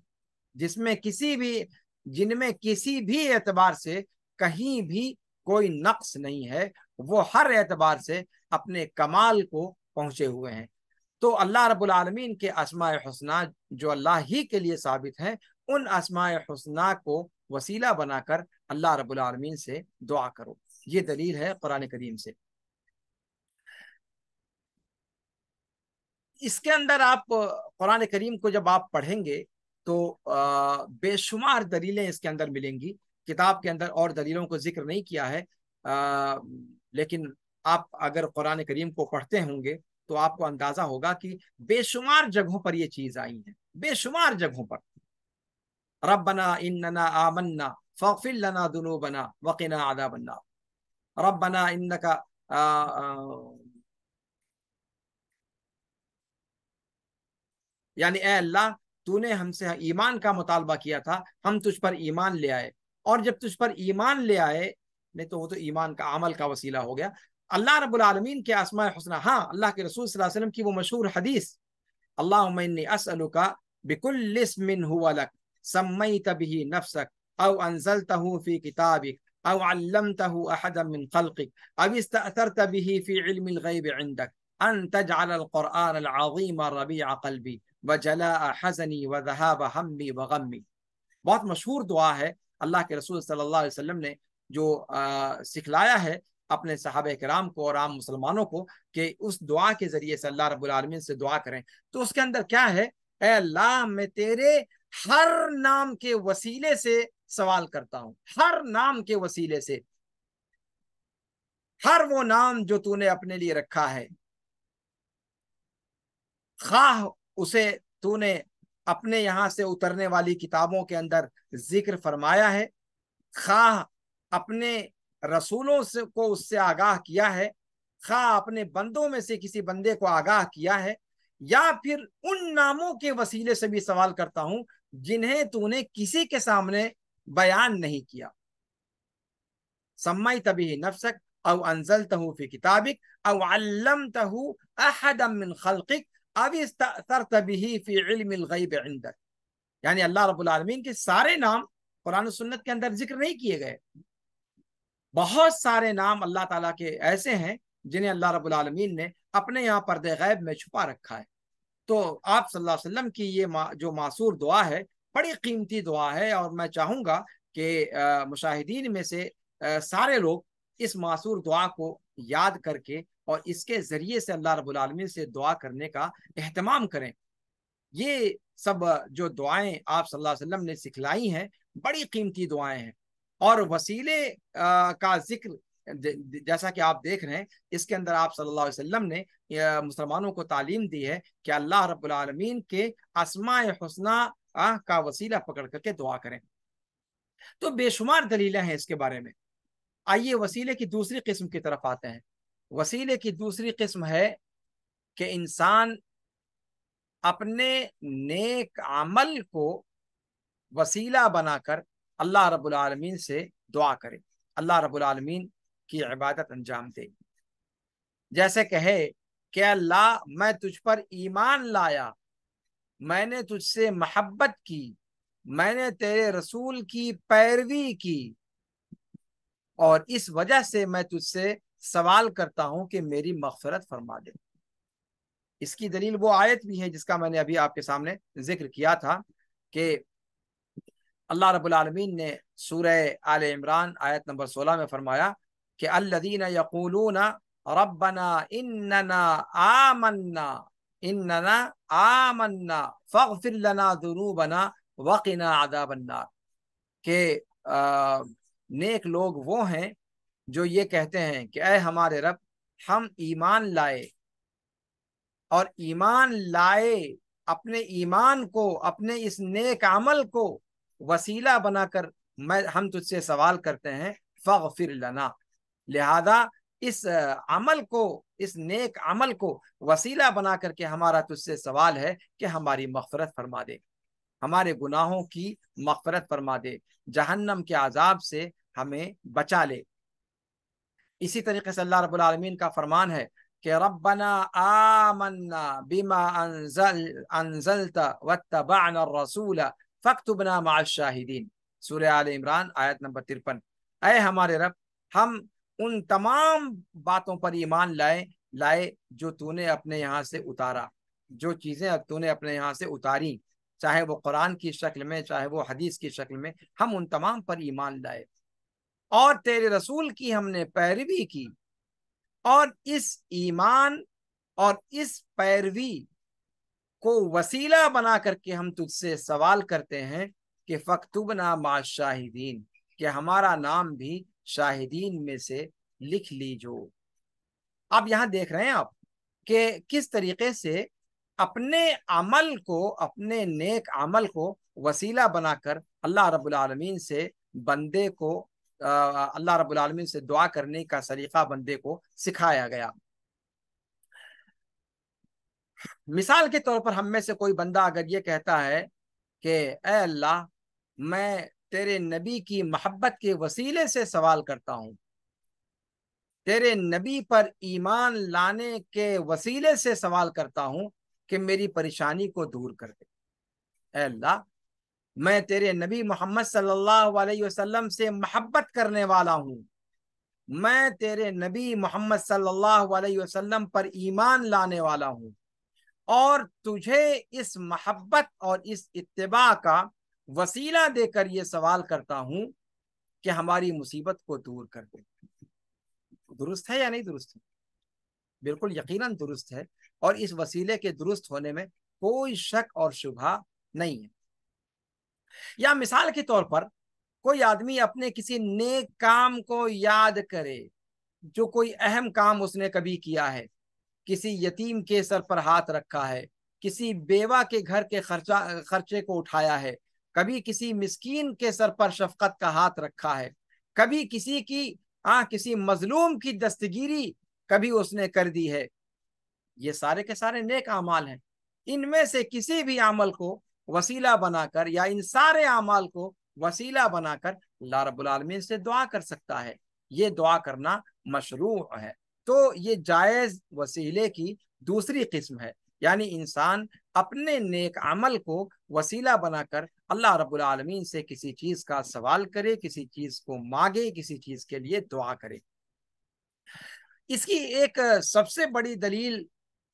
جن میں کسی بھی اعتبار سے کہیں بھی کوئی نقص نہیں ہے، وہ ہر اعتبار سے اپنے کمال کو پہنچے ہوئے ہیں۔ تو اللہ رب العالمین کے اسماء حسنہ جو اللہ ہی کے لیے ثابت ہیں، ان اسماء حسنہ کو وسیلہ بنا کر اللہ رب العالمین سے دعا کرو۔ یہ دلیل ہے قرآن کریم سے۔ اس کے اندر آپ قرآن کریم کو جب آپ پڑھیں گے تو بے شمار دلیلیں اس کے اندر ملیں گی۔ کتاب کے اندر اور دلیلوں کو ذکر نہیں کیا ہے، لیکن آپ اگر قرآن کریم کو پڑھتے ہوں گے تو آپ کو اندازہ ہوگا کہ بے شمار جگہوں پر یہ چیز آئی ہیں، بے شمار جگہوں پر۔ ربنا اننا آمنا فاغفر لنا ذنوبنا وقنا عذاب النار، ربنا انک یعنی اے اللہ تو نے ہم سے ایمان کا مطالبہ کیا تھا، ہم تجھ پر ایمان لے آئے، اور جب تجھ پر ایمان لے آئے نہیں تو وہ تو ایمان کا عمل کا وسیلہ ہو گیا۔ اللہ رب العالمین کے اسماء حسنہ، ہاں اللہ کے رسول صلی اللہ علیہ وسلم کی وہ مشہور حدیث اللہم انی اسألک بکل اسم هو لک سمیت به نفسک او انزلته فی کتابک او علمته احدا من خلقک او استأثرت به فی علم الغیب عندک ان تجعل القرآن العظیم ربیع قلبی وجلاء حزنی وذهاب ہمی وغمی۔ بہت مشہور دعا ہے، اللہ کے رسول صلی اللہ علیہ وسلم نے جو سکھلایا ہے اپنے صحابہ کرام کو اور عام مسلمانوں کو کہ اس دعا کے ذریعے سے اللہ رب العالمین سے دعا کریں۔ تو اس کے اندر کیا ہے؟ اے اللہ میں تیرے ہر نام کے وسیلے سے سوال کرتا ہوں، ہر نام کے وسیلے سے، ہر وہ نام جو تو نے اپنے لیے رکھا ہے، خواہ اسے تو نے اپنے یہاں سے اترنے والی کتابوں کے اندر ذکر فرمایا ہے، خواہ اپنے رسولوں سے کو اس سے آگاہ کیا ہے، خواہ اپنے بندوں میں سے کسی بندے کو آگاہ کیا ہے، یا پھر ان ناموں کے وسیلے سے بھی سوال کرتا ہوں جنہیں تو نے کسی کے سامنے بیان نہیں کیا۔ سمیت به نفسک او انزلته فی کتابک او علمته احدا من خلقک او استأثرت به فی علم الغیب عندک، یعنی اللہ رب العالمین کے سارے نام قرآن و سنت کے اندر ذکر نہیں کیے گئے، بہت سارے نام اللہ تعالیٰ کے ایسے ہیں جنہیں اللہ رب العالمین نے اپنے یہاں پردے غیب میں چھپا رکھا ہے۔ تو آپ صلی اللہ علیہ وسلم کی یہ جو معصور دعا ہے بڑی قیمتی دعا ہے، اور میں چاہوں گا کہ مشاہدین میں سے سارے لوگ اس معصور دعا کو یاد کر کے اور اس کے ذریعے سے اللہ رب العالمین سے دعا کرنے کا اہتمام کریں۔ یہ سب جو دعائیں آپ صلی اللہ علیہ وسلم نے سکھلائی ہیں بڑی قیمتی دعائیں ہیں، اور وسیلے کا ذکر جیسا کہ آپ دیکھ رہے ہیں اس کے اندر آپ صلی اللہ علیہ وسلم نے مسلمانوں کو تعلیم دی ہے کہ اللہ رب العالمین کے اسماء حسنہ کا وسیلہ پکڑ کر کے دعا کریں۔ تو بے شمار دلیلیں ہیں اس کے بارے میں۔ آئیے وسیلے کی دوسری قسم کی طرف آتے ہیں۔ وسیلے کی دوسری قسم ہے کہ انسان اپنے نیک عمل کو وسیلہ بنا کر اللہ رب العالمین سے دعا کرے، اللہ رب العالمین کی عبادت انجام دے۔ جیسے کہے کہ اللہ میں تجھ پر ایمان لایا، میں نے تجھ سے محبت کی، میں نے تیرے رسول کی پیروی کی، اور اس وجہ سے میں تجھ سے سوال کرتا ہوں کہ میری مغفرت فرما دے۔ اس کی دلیل وہ آیت بھی ہے جس کا میں نے ابھی آپ کے سامنے ذکر کیا تھا کہ اللہ رب العالمین نے سورہ آل عمران آیت نمبر 16 میں فرمایا کہ الذین یقولون ربنا اننا آمنا فاغفر لنا ذنوبنا وقنا عذاب النار، کہ نیک لوگ وہ ہیں جو یہ کہتے ہیں کہ اے ہمارے رب ہم ایمان لائے، اور ایمان لائے اپنے ایمان کو، اپنے اس نیک عمل کو وسیلہ بنا کر ہم تجھ سے سوال کرتے ہیں فاغفر لنا، لہذا اس عمل کو، اس نیک عمل کو وسیلہ بنا کر کے ہمارا تجھ سے سوال ہے کہ ہماری مغفرت فرما دے، ہمارے گناہوں کی مغفرت فرما دے، جہنم کے عذاب سے ہمیں بچا لے۔ اسی طریقے سے اللہ رب العالمین کا فرمان ہے کہ ربنا آمنا بما انزلت واتبعنا الرسول فاکتبنا مع الشاہدین، سورہ آل عمران آیت نمبر 53۔ اے ہمارے رب ہم ان تمام باتوں پر ایمان لائے جو تو نے اپنے یہاں سے اتارا، جو چیزیں تو نے اپنے یہاں سے اتاری، چاہے وہ قرآن کی شکل میں چاہے وہ حدیث کی شکل میں، ہم ان تمام پر ایمان لائے، اور تیرے رسول کی ہم نے پیروی کی، اور اس ایمان اور اس پیروی کو وسیلہ بنا کر کے ہم تجھ سے سوال کرتے ہیں کہ فاکتبنا مع الشاہدین، کہ ہمارا نام بھی شاہدین میں سے لکھ لیجو۔ اب یہاں دیکھ رہے ہیں آپ کہ کس طریقے سے اپنے عمل کو، اپنے نیک عمل کو وسیلہ بنا کر اللہ رب العالمین سے بندے کو، اللہ رب العالمین سے دعا کرنے کا سلیقہ بندے کو سکھایا گیا۔ مثال کے طور پر ہم میں سے کوئی بندہ اگر یہ کہتا ہے کہ اے اللہ میں تیرے نبی کی محبت کے وسیلے سے سوال کرتا ہوں، تیرے نبی پر ایمان لانے کے وسیلے سے سوال کرتا ہوں کہ میری پریشانی کو دور کر دے، اے اللہ میں تیرے نبی محمد صلی اللہ علیہ وسلم سے محبت کرنے والا ہوں، میں تیرے نبی محمد صلی اللہ علیہ وسلم پر ایمان لانے والا ہوں، اور تجھے اس محبت اور اس اتباع کا وسیلہ دے کر یہ سوال کرتا ہوں کہ ہماری مصیبت کو دور کر دے۔ درست ہے یا نہیں درست ہے؟ بالکل یقیناً درست ہے، اور اس وسیلے کے درست ہونے میں کوئی شک اور شبہ نہیں ہے۔ یا مثال کے طور پر کوئی آدمی اپنے کسی نیک کام کو یاد کرے، جو کوئی اہم کام اس نے کبھی کیا ہے، کسی یتیم کے سر پر ہاتھ رکھا ہے، کسی بیوہ کے گھر کے خرچے کو اٹھایا ہے، کبھی کسی مسکین کے سر پر شفقت کا ہاتھ رکھا ہے، کبھی کسی مظلوم کی دستگیری کبھی اس نے کر دی ہے، یہ سارے کے سارے نیک اعمال ہیں۔ ان میں سے کسی بھی عمل کو وسیلہ بنا کر، یا ان سارے اعمال کو وسیلہ بنا کر اللہ رب العالمین سے دعا کر سکتا ہے، یہ دعا کرنا مشروع ہے۔ تو یہ جائز وسیلے کی دوسری قسم ہے، یعنی انسان اپنے نیک عمل کو وسیلہ بنا کر اللہ رب العالمین سے کسی چیز کا سوال کرے، کسی چیز کو مانگے، کسی چیز کے لیے دعا کرے۔ اس کی ایک سب سے بڑی دلیل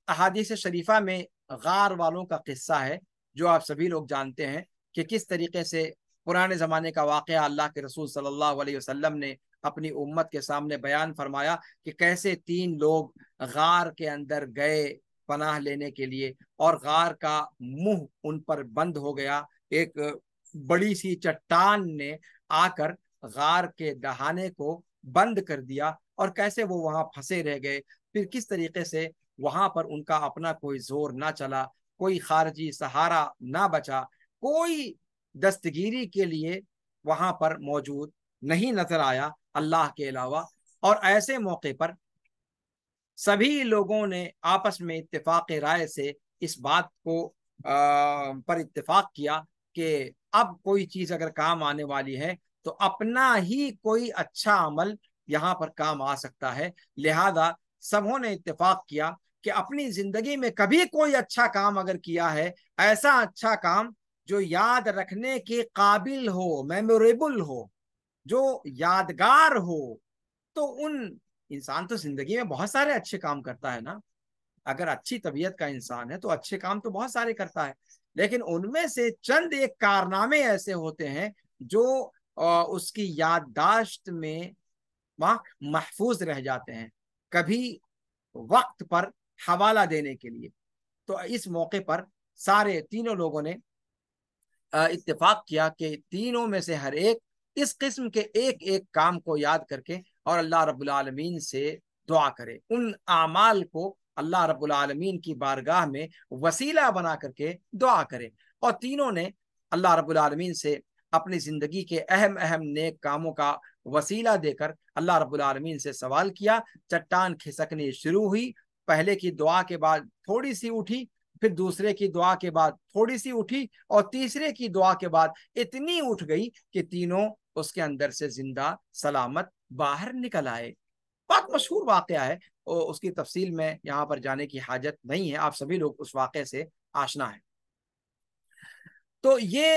احادیث شریفہ میں غار والوں کا قصہ ہے، جو آپ سبھی لوگ جانتے ہیں کہ کس طریقے سے پرانے زمانے کا واقعہ اللہ کے رسول صلی اللہ علیہ وسلم نے اپنی امت کے سامنے بیان فرمایا کہ کیسے 3 لوگ غار کے اندر گئے پناہ لینے کے لیے، اور غار کا منہ ان پر بند ہو گیا۔ ایک بڑی سی چٹان نے آ کر غار کے دہانے کو بند کر دیا، اور کیسے وہ وہاں پھنسے رہ گئے۔ پھر کس طریقے سے وہاں پر ان کا اپنا کوئی زور نہ چلا، کوئی خارجی سہارا نہ بچا، کوئی دستگیری کے لیے وہاں پر موجود نہیں نظر آیا اللہ کے علاوہ۔ اور ایسے موقع پر سبھی لوگوں نے آپس میں اتفاق رائے سے اس بات کو پر اتفاق کیا کہ اب کوئی چیز اگر کام آنے والی ہے تو اپنا ہی کوئی اچھا عمل یہاں پر کام آ سکتا ہے۔ لہذا سبوں نے اتفاق کیا کہ اپنی زندگی میں کبھی کوئی اچھا کام اگر کیا ہے، ایسا اچھا کام جو یاد رکھنے کے قابل ہو، میموریبل ہو، جو یادگار ہو، تو انسان تو زندگی میں بہت سارے اچھے کام کرتا ہے نا۔ اگر اچھی طبیعت کا انسان ہے تو اچھے کام تو بہت سارے کرتا ہے، لیکن ان میں سے چند ایک کارنامے ایسے ہوتے ہیں جو اس کی یادداشت میں محفوظ رہ جاتے ہیں، کبھی وقت پر حوالہ دینے کے لیے۔ تو اس موقع پر سارے تینوں لوگوں نے اتفاق کیا کہ تینوں میں سے ہر ایک اس قسم کے ایک ایک کام کو یاد کر کے اور اللہ رب العالمین سے دعا کرے، ان اعمال کو اللہ رب العالمین کی بارگاہ میں وسیلہ بنا کر کے دعا کرے۔ اور تینوں نے اللہ رب العالمین سے اپنی زندگی کے اہم اہم نیک کاموں کا وسیلہ دے کر اللہ رب العالمین سے سوال کیا۔ چٹان کھسکنی شروع ہوئی، پہلے کی دعا کے بعد تھوڑی سی اٹھی، پھر دوسرے کی دعا کے بعد تھوڑی سی اٹھی، اور تیسرے کی دعا کے بعد اتنی اٹھ گئی کہ تینوں اس کے اندر سے زندہ سلامت باہر نکل آئے۔ بہت مشہور واقعہ ہے، اور اس کی تفصیل میں یہاں پر جانے کی حاجت نہیں ہے، آپ سبھی لوگ اس واقعے سے آشنا ہیں۔ تو یہ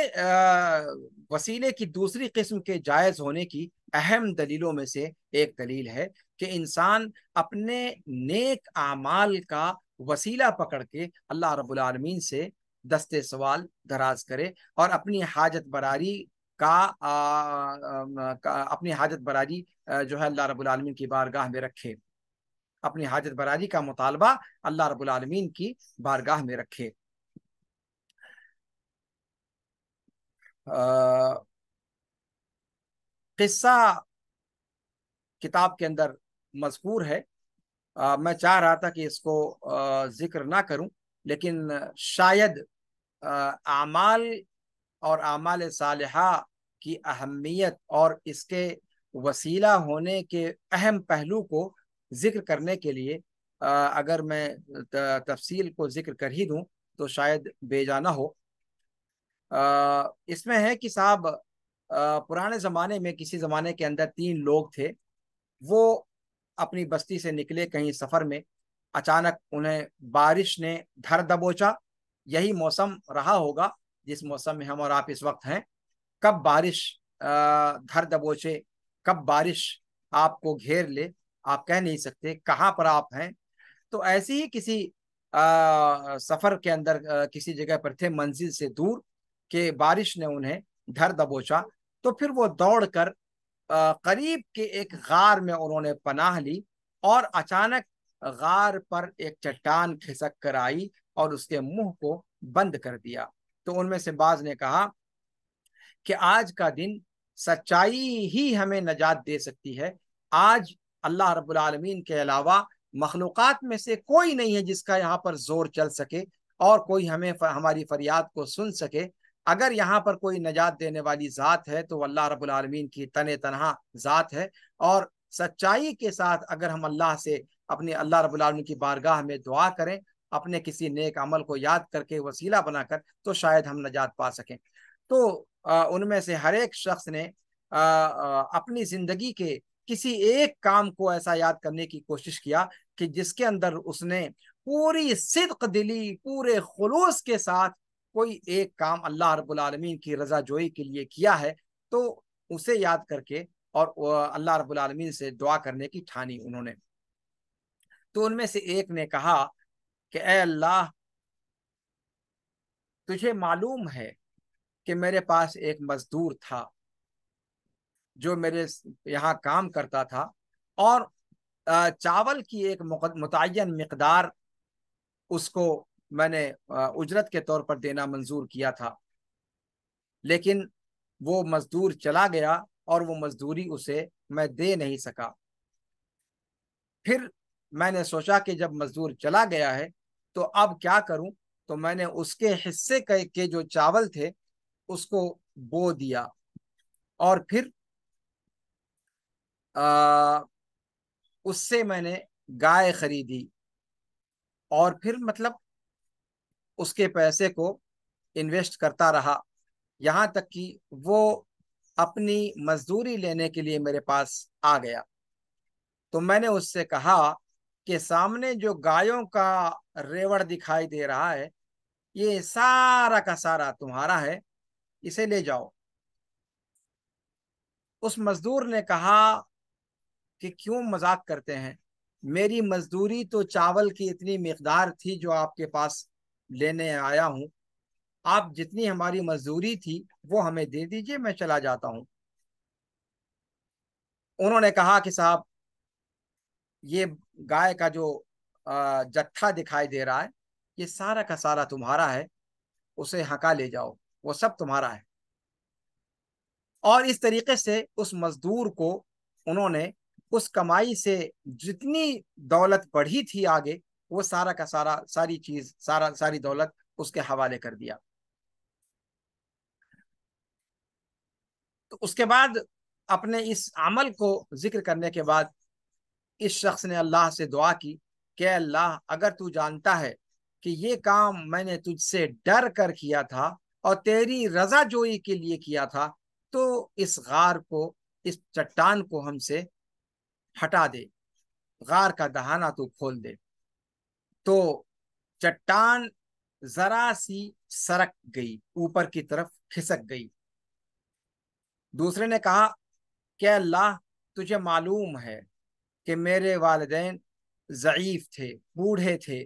وسیلے کی دوسری قسم کے جائز ہونے کی اہم دلیلوں میں سے ایک دلیل ہے کہ انسان اپنے نیک اعمال کا وسیلہ پکڑ کے اللہ رب العالمین سے دستے سوال دراز کرے، اور اپنی حاجت براری اپنی حاجت براری جو ہے اللہ رب العالمین کی بارگاہ میں رکھے، اپنی حاجت براری کا مطالبہ اللہ رب العالمین کی بارگاہ میں رکھے۔ قصہ کتاب کے اندر مذکور ہے، میں چاہ رہا تھا کہ اس کو ذکر نہ کروں، لیکن شاید اعمال اور اعمال صالحہ کی اہمیت اور اس کے وسیلہ ہونے کے اہم پہلو کو ذکر کرنے کے لیے اگر میں تفصیل کو ذکر کر ہی دوں تو شاید بے جا نہ ہو۔ اس میں ہے کہ صاحب پرانے زمانے میں کسی زمانے کے اندر 3 لوگ تھے، وہ اپنی بستی سے نکلے کہیں سفر میں، اچانک انہیں بارش نے دھر دبوچا۔ یہی موسم رہا ہوگا جس موسم میں ہم اور آپ اس وقت ہیں۔ کب بارش دھر دبوچے، کب بارش آپ کو گھیر لے، آپ کہہ نہیں سکتے کہاں پر آپ ہیں۔ تو ایسی ہی کسی سفر کے اندر کسی جگہ پر تھے منزل سے دور، کہ بارش نے انہیں دھر دبوچا۔ تو پھر وہ دوڑ کر قریب کے ایک غار میں انہوں نے پناہ لی، اور اچانک غار پر ایک چٹان کھسک کر آئی اور اس کے منہ کو بند کر دیا۔ تو ان میں سے بعض نے کہا کہ آج کا دن سچائی ہی ہمیں نجات دے سکتی ہے، آج اللہ رب العالمین کے علاوہ مخلوقات میں سے کوئی نہیں ہے جس کا یہاں پر زور چل سکے اور کوئی ہماری فریاد کو سن سکے۔ اگر یہاں پر کوئی نجات دینے والی ذات ہے تو اللہ رب العالمین کی تنہا ذات ہے، اور سچائی کے ساتھ اگر ہم اللہ سے اپنے اللہ رب العالمین کی بارگاہ میں دعا کریں، اپنے کسی نیک عمل کو یاد کر کے وسیلہ بنا کر، تو شاید ہم نجات پا سکیں۔ تو ان میں سے ہر ایک شخص نے اپنی زندگی کے کسی ایک کام کو ایسا یاد کرنے کی کوشش کیا کہ جس کے اندر اس نے پوری صدق دلی، پورے خلوص کے ساتھ کوئی ایک کام اللہ رب العالمین کی رضا جوئی کے لیے کیا ہے، تو اسے یاد کر کے اور اللہ رب العالمین سے دعا کرنے کی ٹھانی انہوں نے۔ تو ان میں سے ایک نے کہا کہ اے اللہ، تجھے معلوم ہے کہ میرے پاس ایک مزدور تھا، جو میرے یہاں کام کرتا تھا، اور چاول کی ایک متعین مقدار اس کو میں نے اجرت کے طور پر دینا منظور کیا تھا، لیکن وہ مزدور چلا گیا اور وہ مزدوری اسے میں دے نہیں سکا۔ پھر میں نے سوچا کہ جب مزدور چلا گیا ہے تو اب کیا کروں، تو میں نے اس کے حصے کے جو چاول تھے اس کو بو دیا، اور پھر اس سے میں نے گائے خریدی، اور پھر مطلب اس کے پیسے کو انویسٹ کرتا رہا، یہاں تک کہ وہ اپنی مزدوری لینے کے لیے میرے پاس آ گیا۔ تو میں نے اس سے کہا کہ سامنے جو گایوں کا ریوڑ دکھائی دے رہا ہے یہ سارا کا سارا تمہارا ہے، اسے لے جاؤ۔ اس مزدور نے کہا کہ کیوں مذاق کرتے ہیں، میری مزدوری تو چاول کی اتنی مقدار تھی جو آپ کے پاس لینے آیا ہوں، آپ جتنی ہماری مزدوری تھی وہ ہمیں دے دیجئے، میں چلا جاتا ہوں۔ انہوں نے کہا کہ صاحب یہ گائے کا جو جتھا دکھائی دے رہا ہے یہ سارا کا سارا تمہارا ہے، اسے ہکا لے جاؤ، وہ سب تمہارا ہے۔ اور اس طریقے سے اس مزدور کو انہوں نے اس کمائی سے جتنی دولت بڑھی تھی آگے، وہ سارا کا سارا ساری چیز ساری دولت اس کے حوالے کر دیا۔ تو اس کے بعد اپنے اس عمل کو ذکر کرنے کے بعد اس شخص نے اللہ سے دعا کی کہ اللہ اگر تو جانتا ہے کہ یہ کام میں نے تجھ سے ڈر کر کیا تھا اور تیری رضا جوئی کے لیے کیا تھا، تو اس غار کو، اس چٹان کو ہم سے ہٹا دے، غار کا دہانہ تو کھول دے۔ تو چٹان ذرا سی سرک گئی، اوپر کی طرف کھسک گئی۔ دوسرے نے کہا کہ اللہ تجھے معلوم ہے کہ میرے والدین ضعیف تھے، بوڑھے تھے،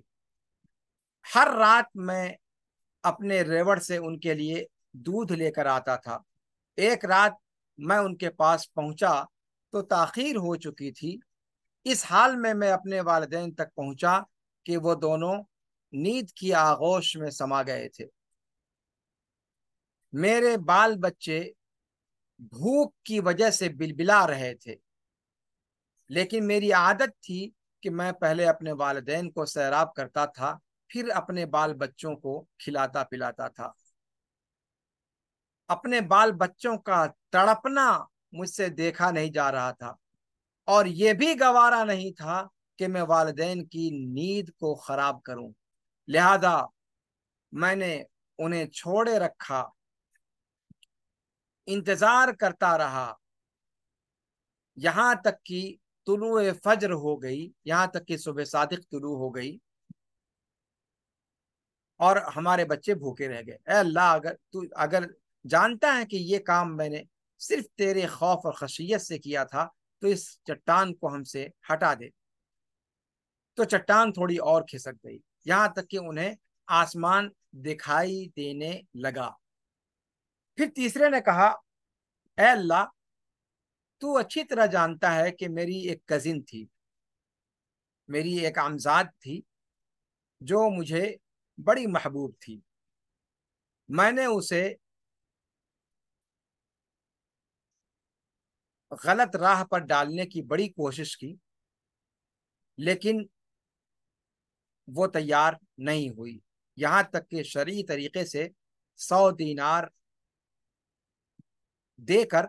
ہر رات میں اپنے ریوڑ سے ان کے لیے دودھ لے کر آتا تھا۔ ایک رات میں ان کے پاس پہنچا تو تاخیر ہو چکی تھی، اس حال میں اپنے والدین تک پہنچا کہ وہ دونوں نیند کی آغوش میں سما گئے تھے۔ میرے بال بچے بھوک کی وجہ سے بلبلا رہے تھے، لیکن میری عادت تھی کہ میں پہلے اپنے والدین کو سیراب کرتا تھا، پھر اپنے بال بچوں کو کھلاتا پلاتا تھا۔ اپنے بال بچوں کا تڑپنا مجھ سے دیکھا نہیں جا رہا تھا، اور یہ بھی گوارا نہیں تھا کہ میں والدین کی نیند کو خراب کروں، لہذا میں نے انہیں چھوڑے رکھا، انتظار کرتا رہا، یہاں تک کہ طلوع فجر ہو گئی، یہاں تک کہ صبح صادق طلوع ہو گئی اور ہمارے بچے بھوکے رہ گئے۔ اے اللہ اگر جانتا ہے کہ یہ کام میں نے صرف تیرے خوف اور خشیت سے کیا تھا تو اس چٹان کو ہم سے ہٹا دے۔ تو چٹان تھوڑی اور کھسک گئی، یہاں تک کہ انہیں آسمان دکھائی دینے لگا۔ پھر تیسرے نے کہا اے اللہ تو اچھی طرح جانتا ہے کہ میری ایک کزن تھی، میری ایک عمزاد تھی جو مجھے بڑی محبوب تھی، میں نے اسے غلط راہ پر ڈالنے کی بڑی کوشش کی لیکن وہ تیار نہیں ہوئی، یہاں تک کہ شرعی طریقے سے 100 دینار دے کر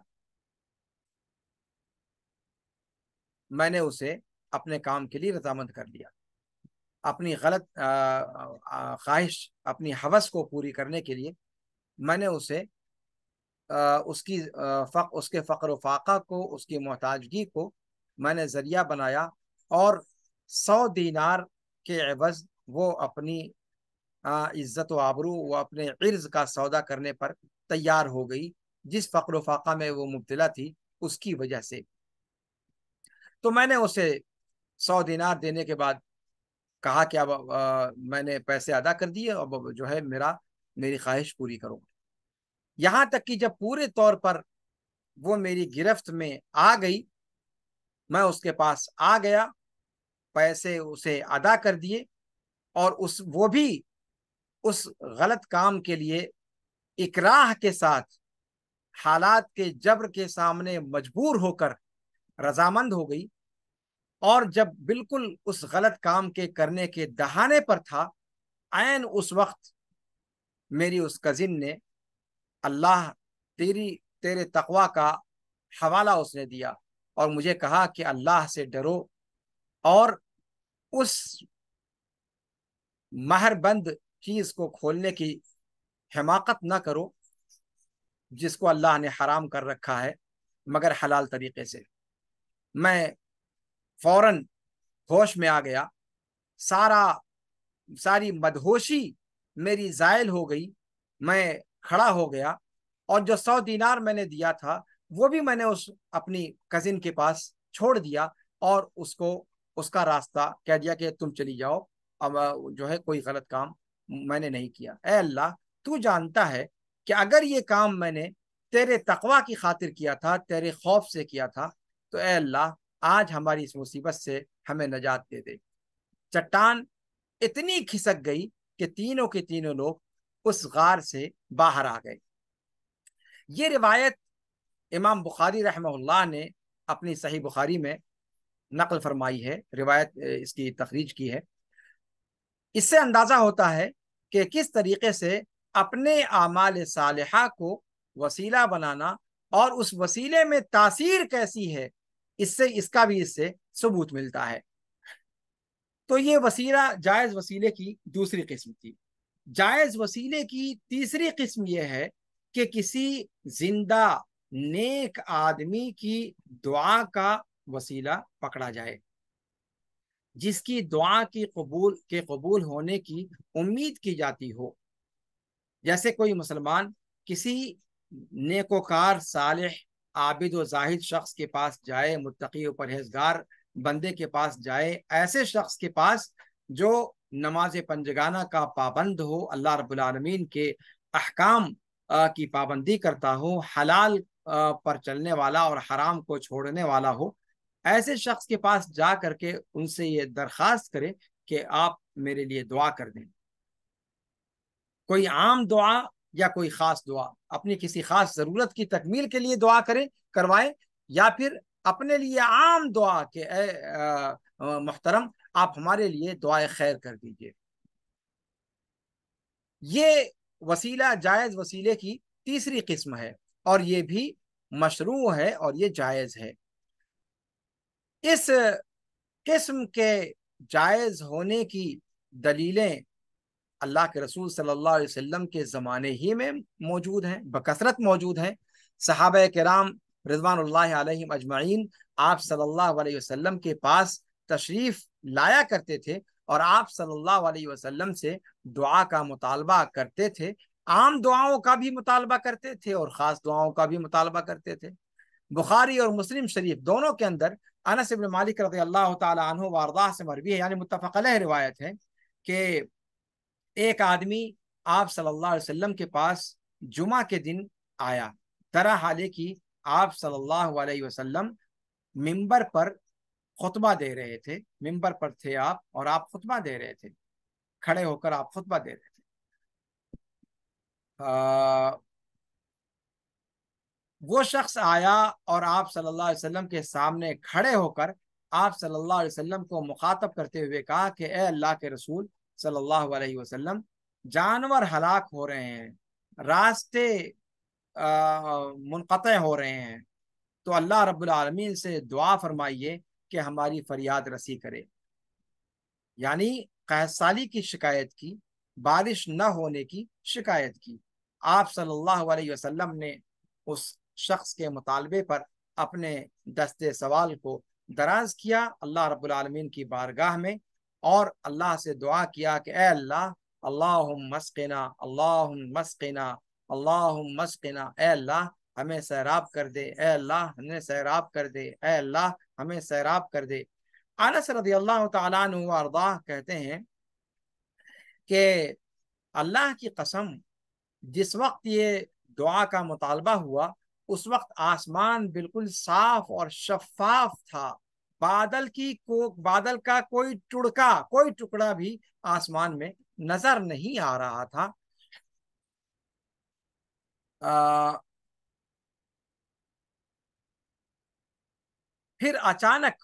میں نے اسے اپنے کام کے لیے رضامند کر لیا۔ اپنی غلط خواہش، اپنی ہوس کو پوری کرنے کے لیے میں نے اسے اس کے فقر و فاقہ کو، اس کی محتاجگی کو میں نے ذریعہ بنایا، اور 100 دینار کے عوض وہ اپنی عزت و آبرو، وہ اپنے عرض کا سودا کرنے پر تیار ہو گئی، جس فقر و فاقہ میں وہ مبتلا تھی اس کی وجہ سے۔ تو میں نے اسے 100 دینار دینے کے بعد کہا کہ اب میں نے پیسے ادا کر دیے، اب جو ہے میری خواہش پوری کرو۔ یہاں تک کہ جب پورے طور پر وہ میری گرفت میں آ گئی، میں اس کے پاس آ گیا، پیسے اسے ادا کر دیے، اور وہ بھی اس غلط کام کے لیے اکراہ کے ساتھ، حالات کے جبر کے سامنے مجبور ہو کر رضامند ہو گئی۔ اور جب بالکل اس غلط کام کے کرنے کے دہانے پر تھا، عین اس وقت میری اس کزن نے اللہ تیرے تقوی کا حوالہ اس نے دیا، اور مجھے کہا کہ اللہ سے ڈرو اور اس مہر بند چیز کو کھولنے کی حماقت نہ کرو جس کو اللہ نے حرام کر رکھا ہے مگر حلال طریقے سے۔ میں فوراً ہوش میں آ گیا، ساری مدہوشی میری زائل ہو گئی، میں کھڑا ہو گیا، اور جو 100 دینار میں نے دیا تھا وہ بھی میں نے اپنی کزن کے پاس چھوڑ دیا، اور اس کا راستہ کہہ دیا کہ تم چلی جاؤ، اب جو ہے کوئی غلط کام میں نے نہیں کیا۔ اے اللہ، تو جانتا ہے کہ اگر یہ کام میں نے تیرے تقوی کی خاطر کیا تھا، تیرے خوف سے کیا تھا، تو اے اللہ آج ہماری اس مصیبت سے ہمیں نجات دے دے۔ چٹان اتنی کھسک گئی کہ تینوں کے تینوں لوگ اس غار سے باہر آ گئے۔ یہ روایت امام بخاری رحمہ اللہ نے اپنی صحیح بخاری میں نقل فرمائی ہے، روایت اس کی تخریج کی ہے۔ اس سے اندازہ ہوتا ہے کہ کس طریقے سے اپنے اعمال صالحہ کو وسیلہ بنانا اور اس وسیلے میں تاثیر کیسی ہے، اس کا بھی اس سے ثبوت ملتا ہے۔ تو یہ وسیلہ جائز وسیلے کی دوسری قسم تھی۔ جائز وسیلے کی تیسری قسم یہ ہے کہ کسی زندہ نیک آدمی کی دعا کا وسیلہ پکڑا جائے، جس کی دعا کی قبول ہونے کی امید کی جاتی ہو۔ جیسے کوئی مسلمان کسی نیکوکار، صالح، عابد و زاہد شخص کے پاس جائے، متقی و پرہیزگار بندے کے پاس جائے، ایسے شخص کے پاس جو نماز پنجگانہ کا پابند ہو، اللہ رب العالمین کے احکام کی پابندی کرتا ہو، حلال پر چلنے والا اور حرام کو چھوڑنے والا ہو، ایسے شخص کے پاس جا کر کے ان سے یہ درخواست کرے کہ آپ میرے لیے دعا کر دیں۔ کوئی عام دعا یا کوئی خاص دعا، اپنی کسی خاص ضرورت کی تکمیل کے لیے دعا کروائے، یا پھر اپنے لیے عام دعا کہ اے محترم آپ ہمارے لیے دعائے خیر کر دیجئے۔ یہ وسیلہ جائز وسیلے کی تیسری قسم ہے، اور یہ بھی مشروع ہے اور یہ جائز ہے۔ اس قسم کے جائز ہونے کی دلیلیں اللہ کے رسول صلی اللہ علیہ وسلم کے زمانے ہی میں موجود ہیں، بکثرت موجود ہیں۔ صحابہ کرام رضوان اللہ علیہم اجمعین آپ صلی اللہ علیہ وسلم کے پاس تشریف لایا کرتے تھے، اور آپ صلی اللہ علیہ وسلم سے دعا کا مطالبہ کرتے تھے، عام دعاؤں کا بھی مطالبہ کرتے تھے اور خاص دعاؤں کا بھی مطالبہ کرتے تھے۔ بخاری اور مسلم شریف دونوں کے اندر انس بن مالک رضی اللہ تعالی عنہ وارضاہ سے مروی ہے، یعنی متفق علیہ روایت ہے، کہ ایک آدمی آپ صلی اللہ علیہ وسلم کے پاس جمعہ کے دن آیا، درا حالے کی آپ صلی اللہ علیہ وسلم منبر پر خطبہ دے رہے تھے، منبر پر تھے آپ اور آپ خطبہ دے رہے تھے، کھڑے ہو کر آپ خطبہ دے رہے تھے۔ وہ شخص آیا اور آپ صلی اللہ علیہ وسلم کے سامنے کھڑے ہو کر آپ صلی اللہ علیہ وسلم کو مخاطب کرتے ہوئے کہا کہ اے اللہ کے رسول صلی اللہ علیہ وسلم، جانور ہلاک ہو رہے ہیں، راستے منقطع ہو رہے ہیں، تو اللہ رب العالمین سے دعا فرمائیے کہ ہماری فریاد رسی کرے۔ یعنی قحط سالی کی شکایت کی، بارش نہ ہونے کی شکایت کی۔ آپ صلی اللہ علیہ وسلم نے اس شخص کے مطالبے پر اپنے دستے سوال کو دراز کیا اللہ رب العالمین کی بارگاہ میں، اور اللہ سے دعا کیا کہ اے اللہ، اللہم مسقنا، اللہم مسقنا، اللہم مسقنا، اے اللہ ہمیں سیراب کر دے، اے اللہ ہمیں سیراب کر دے، اے اللہ ہمیں سیراب کر دے۔ انس رضی اللہ تعالیٰ عنہ وارضاہ کہتے ہیں کہ اللہ کی قسم، جس وقت یہ دعا کا مطالبہ ہوا اس وقت آسمان بالکل صاف اور شفاف تھا، بادل کا کوئی ٹکڑا بھی آسمان میں نظر نہیں آ رہا تھا۔ پھر اچانک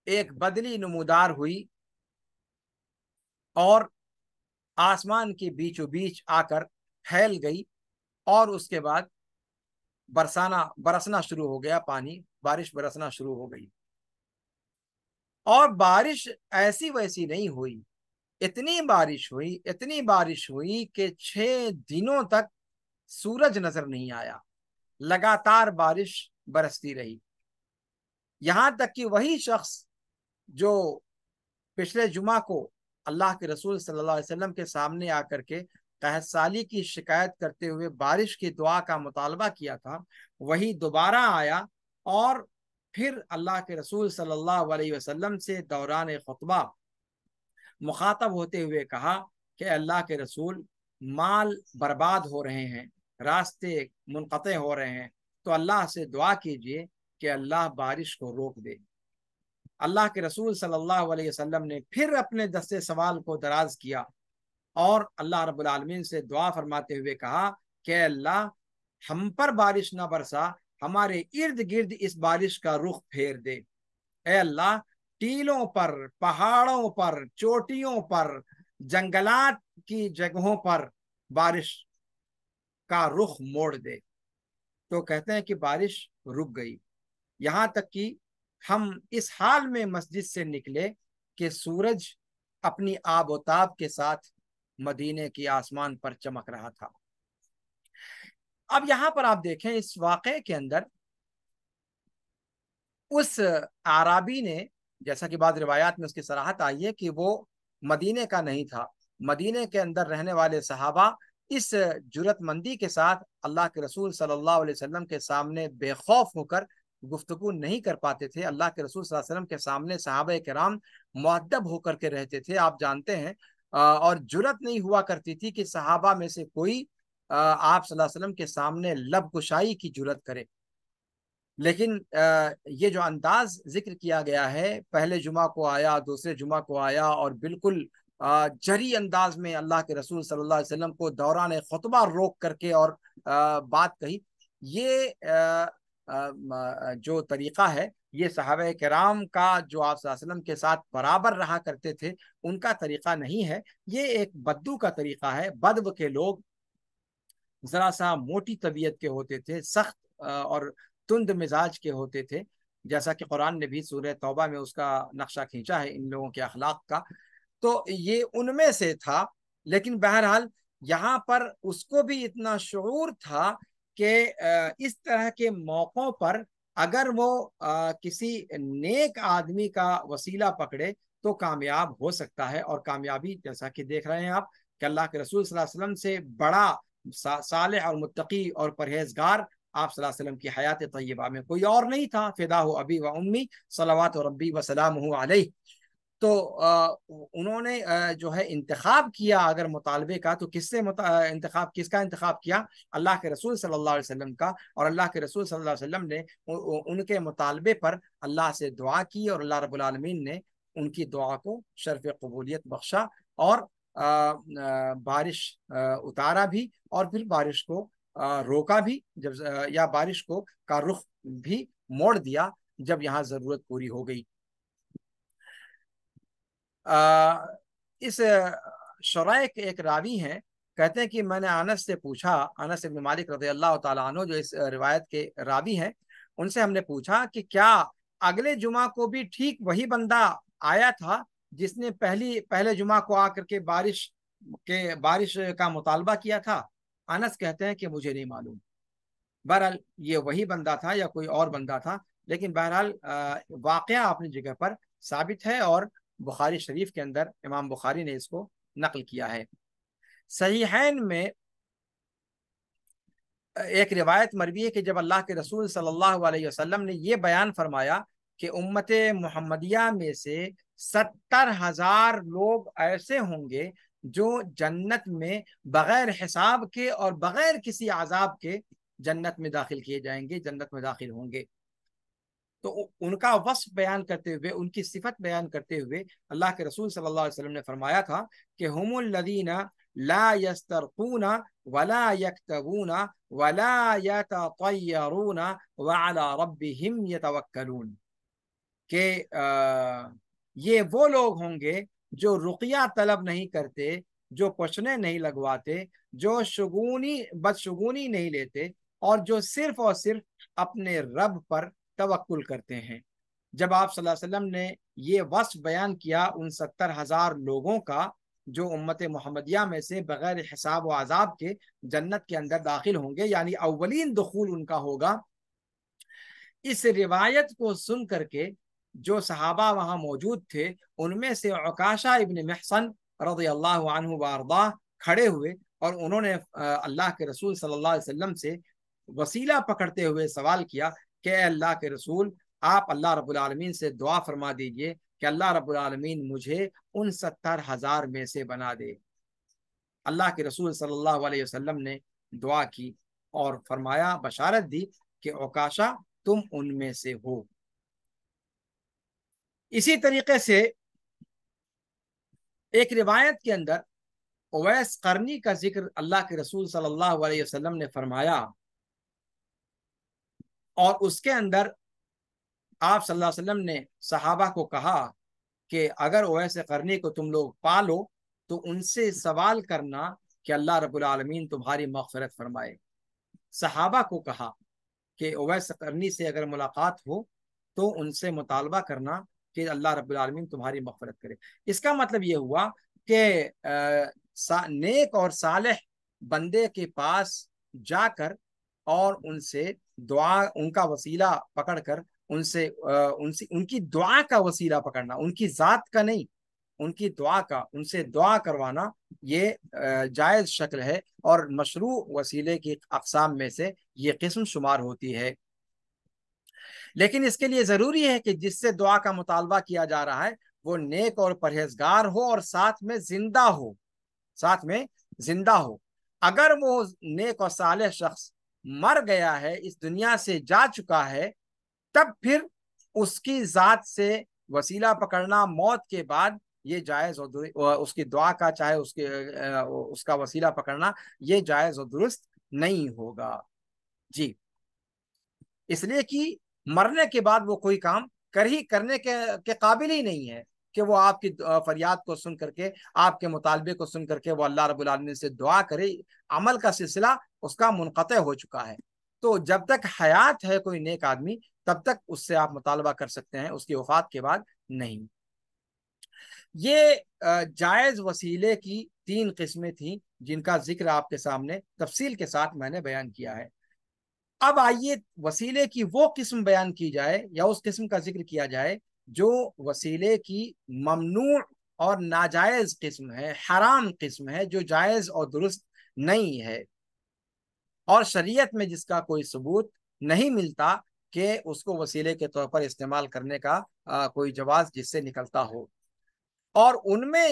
ایک بدلی نمودار ہوئی اور آسمان کے بیچوں بیچ آ کر پھیل گئی، اور اس کے بعد برسنا شروع ہو گیا، بارش برسنا شروع ہو گئی، اور بارش ایسی ویسی نہیں ہوئی، اتنی بارش ہوئی کہ 6 دنوں تک سورج نظر نہیں آیا، لگاتار بارش برستی رہی، یہاں تک کہ وہی شخص جو پچھلے جمعہ کو اللہ کے رسول صلی اللہ علیہ وسلم کے سامنے آ کر کے قحط سالی کی شکایت کرتے ہوئے بارش کی دعا کا مطالبہ کیا تھا، وہی دوبارہ آیا اور پھر اللہ کے رسول صلی اللہ علیہ وسلم سے دوران خطبہ مخاطب ہوتے ہوئے کہا کہ اللہ کے رسول، مال برباد ہو رہے ہیں، راستے منقطع ہو رہے ہیں، تو اللہ سے دعا کیجئے کہ اللہ بارش کو روک دے۔ اللہ کے رسول صلی اللہ علیہ وسلم نے پھر اپنے دستے سوال کو دراز کیا اور اللہ رب العالمین سے دعا فرماتے ہوئے کہا کہ اللہ، ہم پر بارش نہ برسا، ہمارے ارد گرد اس بارش کا رخ پھیر دے۔ اے اللہ، ٹیلوں پر، پہاڑوں پر، چوٹیوں پر، جنگلات کی جگہوں پر بارش کا رخ موڑ دے۔ تو کہتے ہیں کہ بارش رک گئی، یہاں تک کہ ہم اس حال میں مسجد سے نکلے کہ سورج اپنی آب و تاب کے ساتھ مدینے کی آسمان پر چمک رہا تھا۔ اب یہاں پر آپ دیکھیں، اس واقعے کے اندر اس اعرابی نے، جیسا کہ بعض روایات میں اس کی صراحت آئی ہے کہ وہ مدینے کا نہیں تھا، مدینے کے اندر رہنے والے صحابہ اس جرت مندی کے ساتھ اللہ کے رسول صلی اللہ علیہ وسلم کے سامنے بے خوف ہو کر گفتگو نہیں کر پاتے تھے۔ اللہ کے رسول صلی اللہ علیہ وسلم کے سامنے صحابہ کرام مؤدب ہو کر کے رہتے تھے، آپ جانتے ہیں، اور جرت نہیں ہوا کرتی تھی کہ صحابہ میں سے کوئی آپ صلی اللہ علیہ وسلم کے سامنے لب کشائی کی جرت کرے۔ لیکن یہ جو انداز ذکر کیا گیا ہے، پہلے جمعہ کو آیا، دوسرے جمعہ کو آیا، اور بالکل جری انداز میں اللہ کے رسول صلی اللہ علیہ وسلم کو دوران خطبہ روک کر کے اور بات کہی، یہ جو طریقہ ہے، یہ صحابہ کرام کا جو آپ صلی اللہ علیہ وسلم کے ساتھ برابر رہا کرتے تھے ان کا طریقہ نہیں ہے، یہ ایک بدو کا طریقہ ہے۔ بدو کے لوگ ذرا سا موٹی طبیعت کے ہوتے تھے، سخت اور تند مزاج کے ہوتے تھے، جیسا کہ قرآن نے بھی سورہ توبہ میں اس کا نقشہ کھینچا ہے ان لوگوں کے اخلاق کا، تو یہ ان میں سے تھا۔ لیکن بہرحال یہاں پر اس کو بھی اتنا شعور تھا کہ اس طرح کے موقعوں پر اگر وہ کسی نیک آدمی کا وسیلہ پکڑے تو کامیاب ہو سکتا ہے، اور کامیابی جیسا کہ دیکھ رہے ہیں آپ کہ اللہ کے رسول صلی اللہ علیہ وسلم سے بڑا صالح اور متقی اور پرہیزگار آپ صلی اللہ علیہ وسلم کی حیات طیبہ میں کوئی اور نہیں تھا، فداہ ابی و امی صلوات ربی وسلامہ علیہ۔ تو انہوں نے جو ہے انتخاب کیا اگر مطالبے کا، تو کس کا انتخاب کیا؟ اللہ کے رسول صلی اللہ علیہ وسلم کا، اور اللہ کے رسول صلی اللہ علیہ وسلم نے ان کے مطالبے پر اللہ سے دعا کی، اور اللہ رب العالمین نے ان کی دعا کو شرف قبولیت بخشا اور بارش اتارا بھی، اور پھر بارش کو روکا بھی، جب یا بارش کو کا رخ بھی موڑ دیا جب یہاں ضرورت پوری ہو گئی۔ اس شرح کے ایک راوی ہیں، کہتے ہیں کہ میں نے انس سے پوچھا، انس بن مالک رضی اللہ تعالیٰ عنہ جو اس روایت کے راوی ہیں، ان سے ہم نے پوچھا کہ کیا اگلے جمعہ کو بھی ٹھیک وہی بندہ آیا تھا جس نے پہلے جمعہ کو آ کر کے بارش کا مطالبہ کیا تھا؟ انس کہتے ہیں کہ مجھے نہیں معلوم، بہرحال یہ وہی بندہ تھا یا کوئی اور بندہ تھا، لیکن بہرحال واقعہ اپنی جگہ پر ثابت ہے، اور بخاری شریف کے اندر امام بخاری نے اس کو نقل کیا ہے۔ صحیحین میں ایک روایت مروی ہے کہ جب اللہ کے رسول صلی اللہ علیہ وسلم نے یہ بیان فرمایا کہ امت محمدیہ میں سے 70,000 لوگ ایسے ہوں گے جو جنت میں بغیر حساب کے اور بغیر کسی عذاب کے جنت میں داخل کیے جائیں گے، جنت میں داخل ہوں گے۔ تو ان کا وصف بیان کرتے ہوئے، ان کی صفت بیان کرتے ہوئے اللہ کے رسول صلی اللہ علیہ وسلم نے فرمایا تھا کہ ہم الذین لا یسترقون ولا یکتبون ولا یتطیرون وعلی ربہم یتوکلون، کہ یہ وہ لوگ ہوں گے جو رقیہ طلب نہیں کرتے، جو پوچھنے نہیں لگواتے، جو بدشگونی نہیں لیتے، اور جو صرف اور صرف اپنے رب پر توکل کرتے ہیں۔ جب آپ صلی اللہ علیہ وسلم نے یہ وصف بیان کیا ان 70,000 لوگوں کا جو امت محمدیہ میں سے بغیر حساب و عذاب کے جنت کے اندر داخل ہوں گے، یعنی اولین دخول ان کا ہوگا، اس روایت کو سن کر کے جو صحابہ وہاں موجود تھے ان میں سے عکاشہ ابن محصن رضی اللہ عنہ وارضاہ کھڑے ہوئے اور انہوں نے اللہ کے رسول صلی اللہ علیہ وسلم سے وسیلہ پکڑتے ہوئے سوال کیا کہ اے اللہ کے رسول، آپ اللہ رب العالمین سے دعا فرما دیجئے کہ اللہ رب العالمین مجھے ان 70,000 میں سے بنا دے۔ اللہ کے رسول صلی اللہ علیہ وسلم نے دعا کی اور فرمایا، بشارت دی کہ عکاشہ تم ان میں سے ہو۔ اسی طریقے سے ایک روایت کے اندر اویس قرنی کا ذکر اللہ کے رسول صلی اللہ علیہ وسلم نے فرمایا، اور اس کے اندر آپ صلی اللہ علیہ وسلم نے صحابہ کو کہا کہ اگر اویس قرنی کو تم لوگ پالو تو ان سے سوال کرنا کہ اللہ رب العالمین تمہاری مغفرت فرمائے۔ صحابہ کو کہا کہ اویس قرنی سے اگر ملاقات ہو تو ان سے مطالبہ کرنا کہ اللہ رب العالمین تمہاری مغفرت کرے۔ اس کا مطلب یہ ہوا کہ نیک اور صالح بندے کے پاس جا کر اور ان سے دعا، ان کا وسیلہ پکڑ کر ان کی دعا کا وسیلہ پکڑنا، ان کی ذات کا نہیں، ان کی دعا کا، ان سے دعا کروانا، یہ جائز شکل ہے اور مشروع وسیلے کی اقسام میں سے یہ قسم شمار ہوتی ہے۔ لیکن اس کے لیے ضروری ہے کہ جس سے دعا کا مطالبہ کیا جا رہا ہے وہ نیک اور پرہیزگار ہو اور ساتھ میں زندہ ہو۔ اگر وہ نیک اور صالح شخص مر گیا ہے، اس دنیا سے جا چکا ہے، تب پھر اس کی ذات سے وسیلہ پکڑنا موت کے بعد یہ جائز اور اس کی دعا کا، چاہے اس کا وسیلہ پکڑنا، یہ جائز اور درست نہیں ہوگا۔ جی، اس لیے کہ مرنے کے بعد وہ کوئی کام کرنے کے قابل ہی نہیں ہے کہ وہ آپ کی فریاد کو سن کر کے، آپ کے مطالبے کو سن کر کے وہ اللہ رب العالمین سے دعا کرے۔ عمل کا سلسلہ اس کا منقطع ہو چکا ہے۔ تو جب تک حیات ہے کوئی نیک آدمی تب تک اس سے آپ مطالبہ کر سکتے ہیں، اس کی وفات کے بعد نہیں۔ یہ جائز وسیلے کی 3 قسمیں تھیں جن کا ذکر آپ کے سامنے تفصیل کے ساتھ میں نے بیان کیا ہے۔ اب آئیے وسیلے کی وہ قسم بیان کی جائے یا اس قسم کا ذکر کیا جائے جو وسیلے کی ممنوع اور ناجائز قسم ہے، حرام قسم ہے، جو جائز اور درست نہیں ہے، اور شریعت میں جس کا کوئی ثبوت نہیں ملتا کہ اس کو وسیلے کے طور پر استعمال کرنے کا کوئی جواز جس سے نکلتا ہو۔ اور ان میں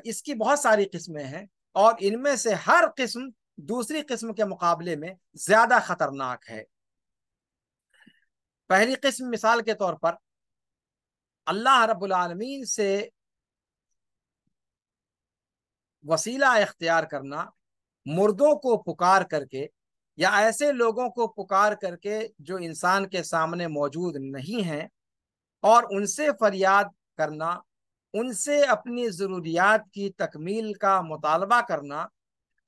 اس کی بہت ساری قسمیں ہیں، اور ان میں سے ہر قسم دوسری قسم کے مقابلے میں زیادہ خطرناک ہے۔ پہلی قسم مثال کے طور پر اللہ رب العالمین سے وسیلہ اختیار کرنا، مردوں کو پکار کر کے یا ایسے لوگوں کو پکار کر کے جو انسان کے سامنے موجود نہیں ہیں، اور ان سے فریاد کرنا، ان سے اپنی ضروریات کی تکمیل کا مطالبہ کرنا،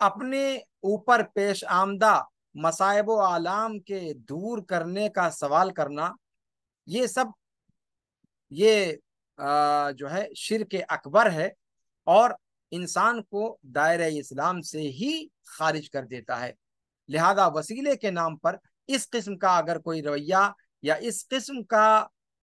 اپنے اوپر پیش آمدہ مصائب و آلام کے دور کرنے کا سوال کرنا، یہ سب جو ہے شرک اکبر ہے اور انسان کو دائرہ اسلام سے ہی خارج کر دیتا ہے۔ لہذا وسیلے کے نام پر اس قسم کا اگر کوئی رویہ یا اس قسم کا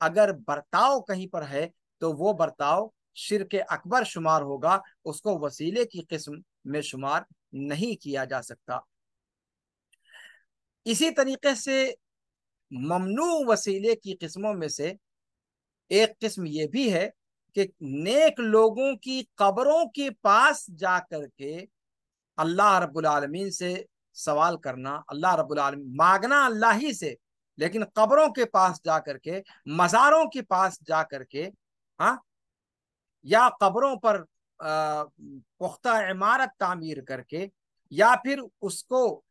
اگر برتاؤ کہیں پر ہے تو وہ برتاؤ شرک اکبر شمار ہوگا، اس کو وسیلے کی قسم میں شمار نہیں کیا جا سکتا۔ اسی طریقے سے ممنوع وسیلے کی قسموں میں سے ایک قسم یہ بھی ہے کہ نیک لوگوں کی قبروں کے پاس جا کر کے اللہ رب العالمین سے سوال کرنا اللہ رب العالمین، مانگنا اللہ ہی سے، لیکن قبروں کے پاس جا کر کے، مزاروں کے پاس جا کر کے، ہاں، یا قبروں پر پختہ عمارت تعمیر کر کے، یا پھر اس کو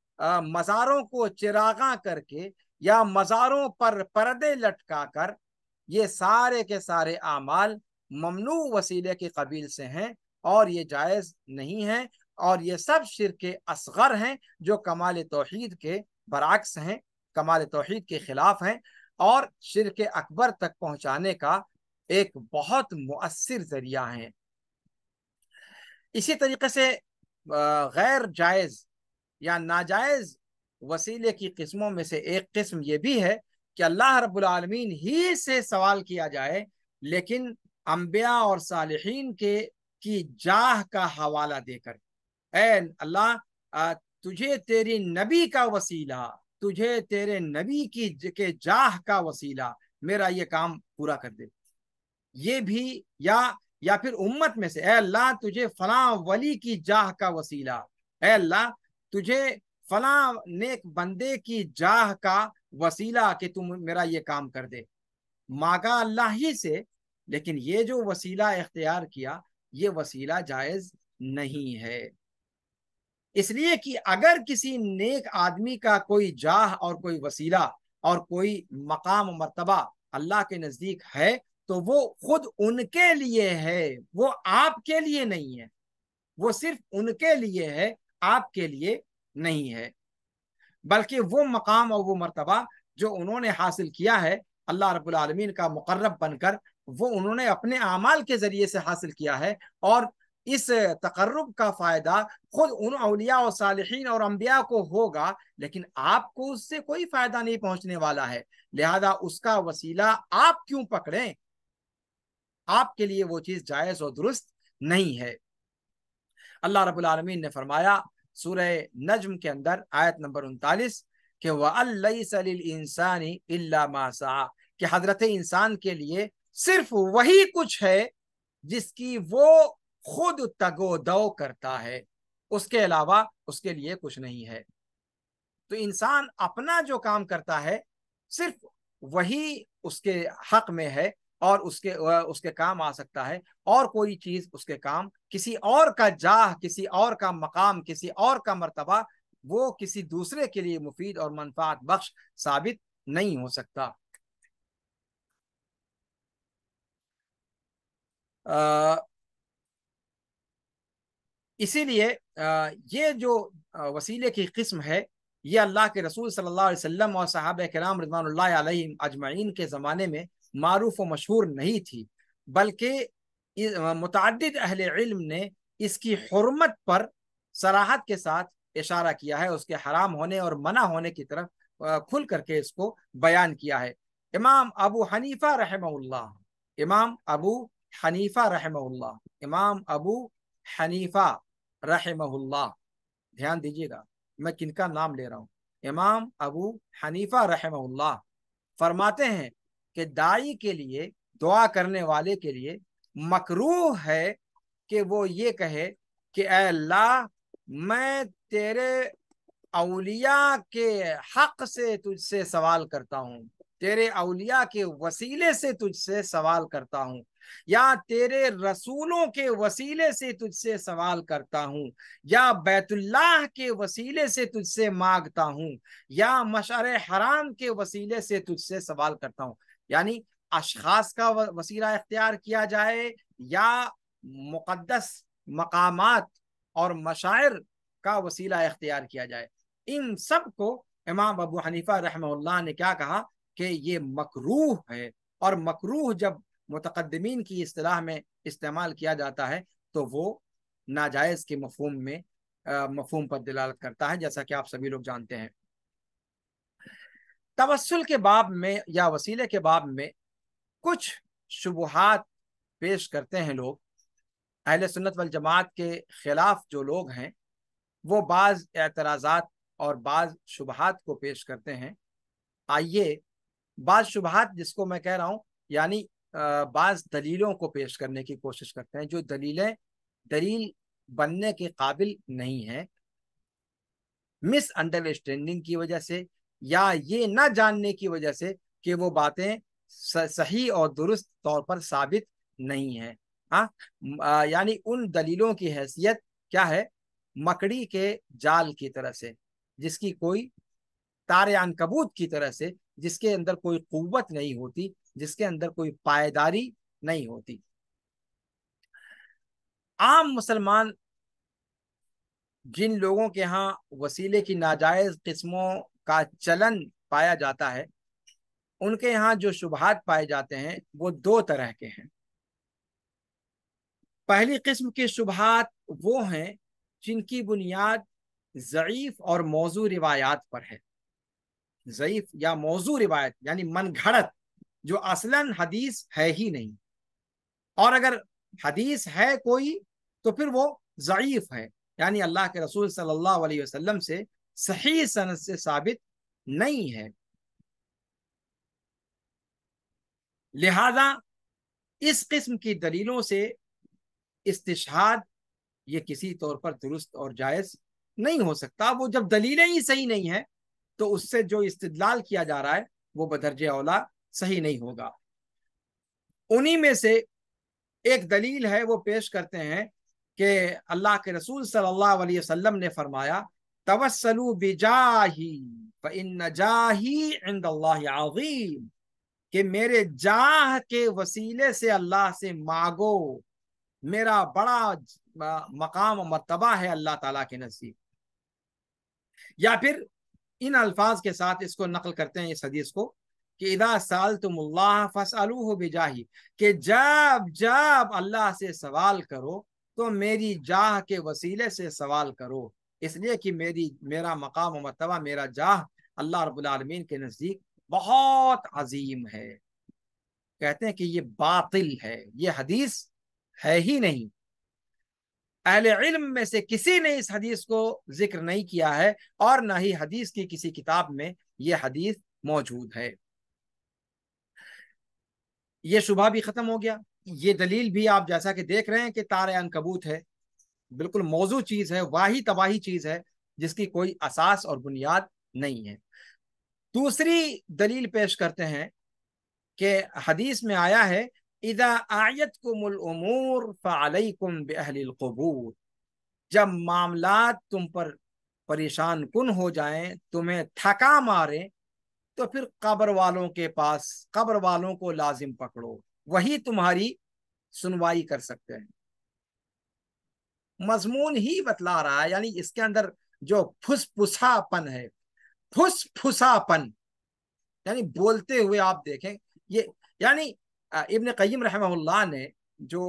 مزاروں کو چراغاں کر کے، یا مزاروں پر پردے لٹکا کر، یہ سارے کے سارے اعمال ممنوع وسیلے کے قبیل سے ہیں اور یہ جائز نہیں ہے، اور یہ سب شرک اصغر ہیں جو کمال توحید کے برعکس ہیں، کمال توحید کے خلاف ہیں، اور شرک اکبر تک پہنچانے کا ایک بہت مؤثر ذریعہ ہیں۔ اسی طریقے سے غیر جائز یا ناجائز وسیلے کی قسموں میں سے ایک قسم یہ بھی ہے کہ اللہ رب العالمین ہی سے سوال کیا جائے، لیکن انبیاء اور صالحین کی جاہ کا حوالہ دے کر، اے اللہ تجھے تیری نبی کا وسیلہ، تجھے تیرے نبی کے جاہ کا وسیلہ میرا یہ کام پورا کر دے۔ یہ بھی یا پھر امت میں سے، اے اللہ تجھے فلاں ولی کی جاہ کا وسیلہ، اے اللہ تجھے فلاں نیک بندے کی جاہ کا وسیلہ کہ تم میرا یہ کام کر دے۔ مانگا اللہ ہی سے، لیکن یہ جو وسیلہ اختیار کیا یہ وسیلہ جائز نہیں ہے، اس لیے کہ اگر کسی نیک آدمی کا کوئی جاہ اور کوئی وسیلہ اور کوئی مقام و مرتبہ اللہ کے نزدیک ہے تو وہ خود ان کے لیے ہے، وہ آپ کے لیے نہیں ہے، وہ صرف ان کے لیے ہے، آپ کے لیے نہیں ہے، بلکہ وہ مقام اور وہ مرتبہ جو انہوں نے حاصل کیا ہے اللہ رب العالمین کا مقرب بن کر، وہ انہوں نے اپنے اعمال کے ذریعے سے حاصل کیا ہے، اور اس تقرب کا فائدہ خود ان اولیاء و صالحین اور انبیاء کو ہوگا، لیکن آپ کو اس سے کوئی فائدہ نہیں پہنچنے والا ہے، لہذا اس کا وسیلہ آپ کیوں پکڑیں؟ آپ کے لیے وہ چیز جائز اور درست نہیں ہے۔ اللہ رب العالمین نے فرمایا سورہ نجم کے اندر آیت نمبر 39 کہ وَأَن لَيْسَ لِلْإِنسَانِ إِلَّا مَا سَعَى، کہ حضرت انسان کے لیے صرف وہی کچھ ہے جس کی وہ خود تگ و دو کرتا ہے، اس کے علاوہ اس کے لیے کچھ نہیں ہے۔ تو انسان اپنا جو کام کرتا ہے صرف وہی اس کے حق میں ہے اور اس کے کام آ سکتا ہے، اور کوئی چیز اس کے کام، کسی اور کا جاہ، کسی اور کا مقام، کسی اور کا مرتبہ، وہ کسی دوسرے کے لیے مفید اور منفعت بخش ثابت نہیں ہو سکتا۔ اسی لیے یہ جو وسیلے کی قسم ہے یہ اللہ کے رسول صلی اللہ علیہ وسلم اور صحابہ کرام رضوان اللہ علیہم اجمعین کے زمانے میں معروف و مشہور نہیں تھی، بلکہ متعدد اہل علم نے اس کی حرمت پر صراحت کے ساتھ اشارہ کیا ہے، اس کے حرام ہونے اور منع ہونے کی طرف کھل کر کے اس کو بیان کیا ہے۔ امام ابو حنیفہ رحمہ اللہ، امام ابو حنیفہ رحمہ اللہ، امام ابو حنیفہ رحمہ اللہ، دھیان دیجیے گا میں کن کا نام لے رہا ہوں، امام ابو حنیفہ رحمہ اللہ فرماتے ہیں کہ داعی کے لیے، دعا کرنے والے کے لیے مکروہ ہے کہ وہ یہ کہے کہ اے اللہ میں تیرے اولیاء کے حق سے تجھ سے سوال کرتا ہوں، تیرے اولیاء کے وسیلے سے تجھ سے سوال کرتا ہوں، یا تیرے رسولوں کے وسیلے سے تجھ سے سوال کرتا ہوں، یا بیت اللہ کے وسیلے سے تجھ سے مانگتا ہوں، یا مشعر حرام کے وسیلے سے تجھ سے سوال کرتا ہوں، یعنی اشخاص کا وسیلہ اختیار کیا جائے یا مقدس مقامات اور مشاعر کا وسیلہ اختیار کیا جائے، ان سب کو امام ابو حنیفہ رحمہ اللہ نے کیا کہا کہ یہ مکروہ ہے، اور مکروہ جب متقدمین کی اصطلاح میں استعمال کیا جاتا ہے تو وہ ناجائز کے مفہوم پر دلالت کرتا ہے، جیسا کہ آپ سبھی لوگ جانتے ہیں۔ توسل کے باب میں یا وسیلے کے باب میں کچھ شبہات پیش کرتے ہیں لوگ، اہل سنت والجماعت کے خلاف جو لوگ ہیں وہ بعض اعتراضات اور بعض شبہات کو پیش کرتے ہیں۔ آئیے بعض شبہات جس کو میں کہہ رہا ہوں یعنی بعض دلیلوں کو پیش کرنے کی کوشش کرتے ہیں جو دلیل بننے کے قابل نہیں ہیں۔ مس انڈرسٹینڈنگ کی وجہ سے یا یہ نہ جاننے کی وجہ سے کہ وہ باتیں صحیح اور درست طور پر ثابت نہیں ہیں. ہاں یعنی ان دلیلوں کی حیثیت کیا ہے؟ مکڑی کے جال کی طرح سے، جس کی کوئی تار عنکبوت کی طرح سے، جس کے اندر کوئی قوت نہیں ہوتی، جس کے اندر کوئی پائیداری نہیں ہوتی. عام مسلمان جن لوگوں کے ہاں وسیلے کی ناجائز قسموں کا چلن پایا جاتا ہے، ان کے یہاں جو شبہات پائے جاتے ہیں وہ دو طرح کے ہیں. پہلی قسم کے شبہات وہ ہیں جن کی بنیاد ضعیف اور موضوع روایات پر ہے. ضعیف یا موضوع روایت یعنی من گھڑت، جو اصلاً حدیث ہے ہی نہیں، اور اگر حدیث ہے کوئی تو پھر وہ ضعیف ہے، یعنی اللہ کے رسول صلی اللہ علیہ وسلم سے صحیح سند سے ثابت نہیں ہے. لہذا اس قسم کی دلیلوں سے استشہاد یہ کسی طور پر درست اور جائز نہیں ہو سکتا. وہ جب دلیلیں ہی صحیح نہیں ہیں تو اس سے جو استدلال کیا جا رہا ہے وہ بدرجہ اولا صحیح نہیں ہوگا. انہی میں سے ایک دلیل ہے، وہ پیش کرتے ہیں کہ اللہ کے رسول صلی اللہ علیہ وسلم نے فرمایا توسلوا بجاہی فإن جاہی عند اللہ عظیم، کہ میرے جاہ کے وسیلے سے اللہ سے مانگو، میرا بڑا مقام و مرتبہ ہے اللہ تعالیٰ کے نزدیک. یا پھر ان الفاظ کے ساتھ اس کو نقل کرتے ہیں اس حدیث کو کہ اذا سألتم اللہ فاسألوہ بجاہی، کہ جب اللہ سے سوال کرو تو میری جاہ کے وسیلے سے سوال کرو، اس لیے کہ میرا مقام و مرتبہ، میرا جاہ اللہ رب العالمین کے نزدیک بہت عظیم ہے. کہتے ہیں کہ یہ باطل ہے، یہ حدیث ہے ہی نہیں. اہل علم میں سے کسی نے اس حدیث کو ذکر نہیں کیا ہے، اور نہ ہی حدیث کی کسی کتاب میں یہ حدیث موجود ہے. یہ شبہ بھی ختم ہو گیا. یہ دلیل بھی آپ جیسا کہ دیکھ رہے ہیں کہ تار عنکبوت ہے، بالکل موضوع چیز ہے، واہی تباہی چیز ہے جس کی کوئی اساس اور بنیاد نہیں ہے. دوسری دلیل پیش کرتے ہیں کہ حدیث میں آیا ہے اذا اعیتکم الامور فعلیکم باہل القبور، جب معاملات تم پر پریشان کن ہو جائیں، تمہیں تھکا مارے، تو پھر قبر والوں کے پاس، قبر والوں کو لازم پکڑو، وہی تمہاری سنوائی کر سکتے ہیں. مضمون ہی بتلا رہا ہے، یعنی اس کے اندر جو پھس پھسا پن ہے، پھس پھسا پن، یعنی بولتے ہوئے آپ دیکھیں یہ، یعنی ابن قیم رحمہ اللہ نے جو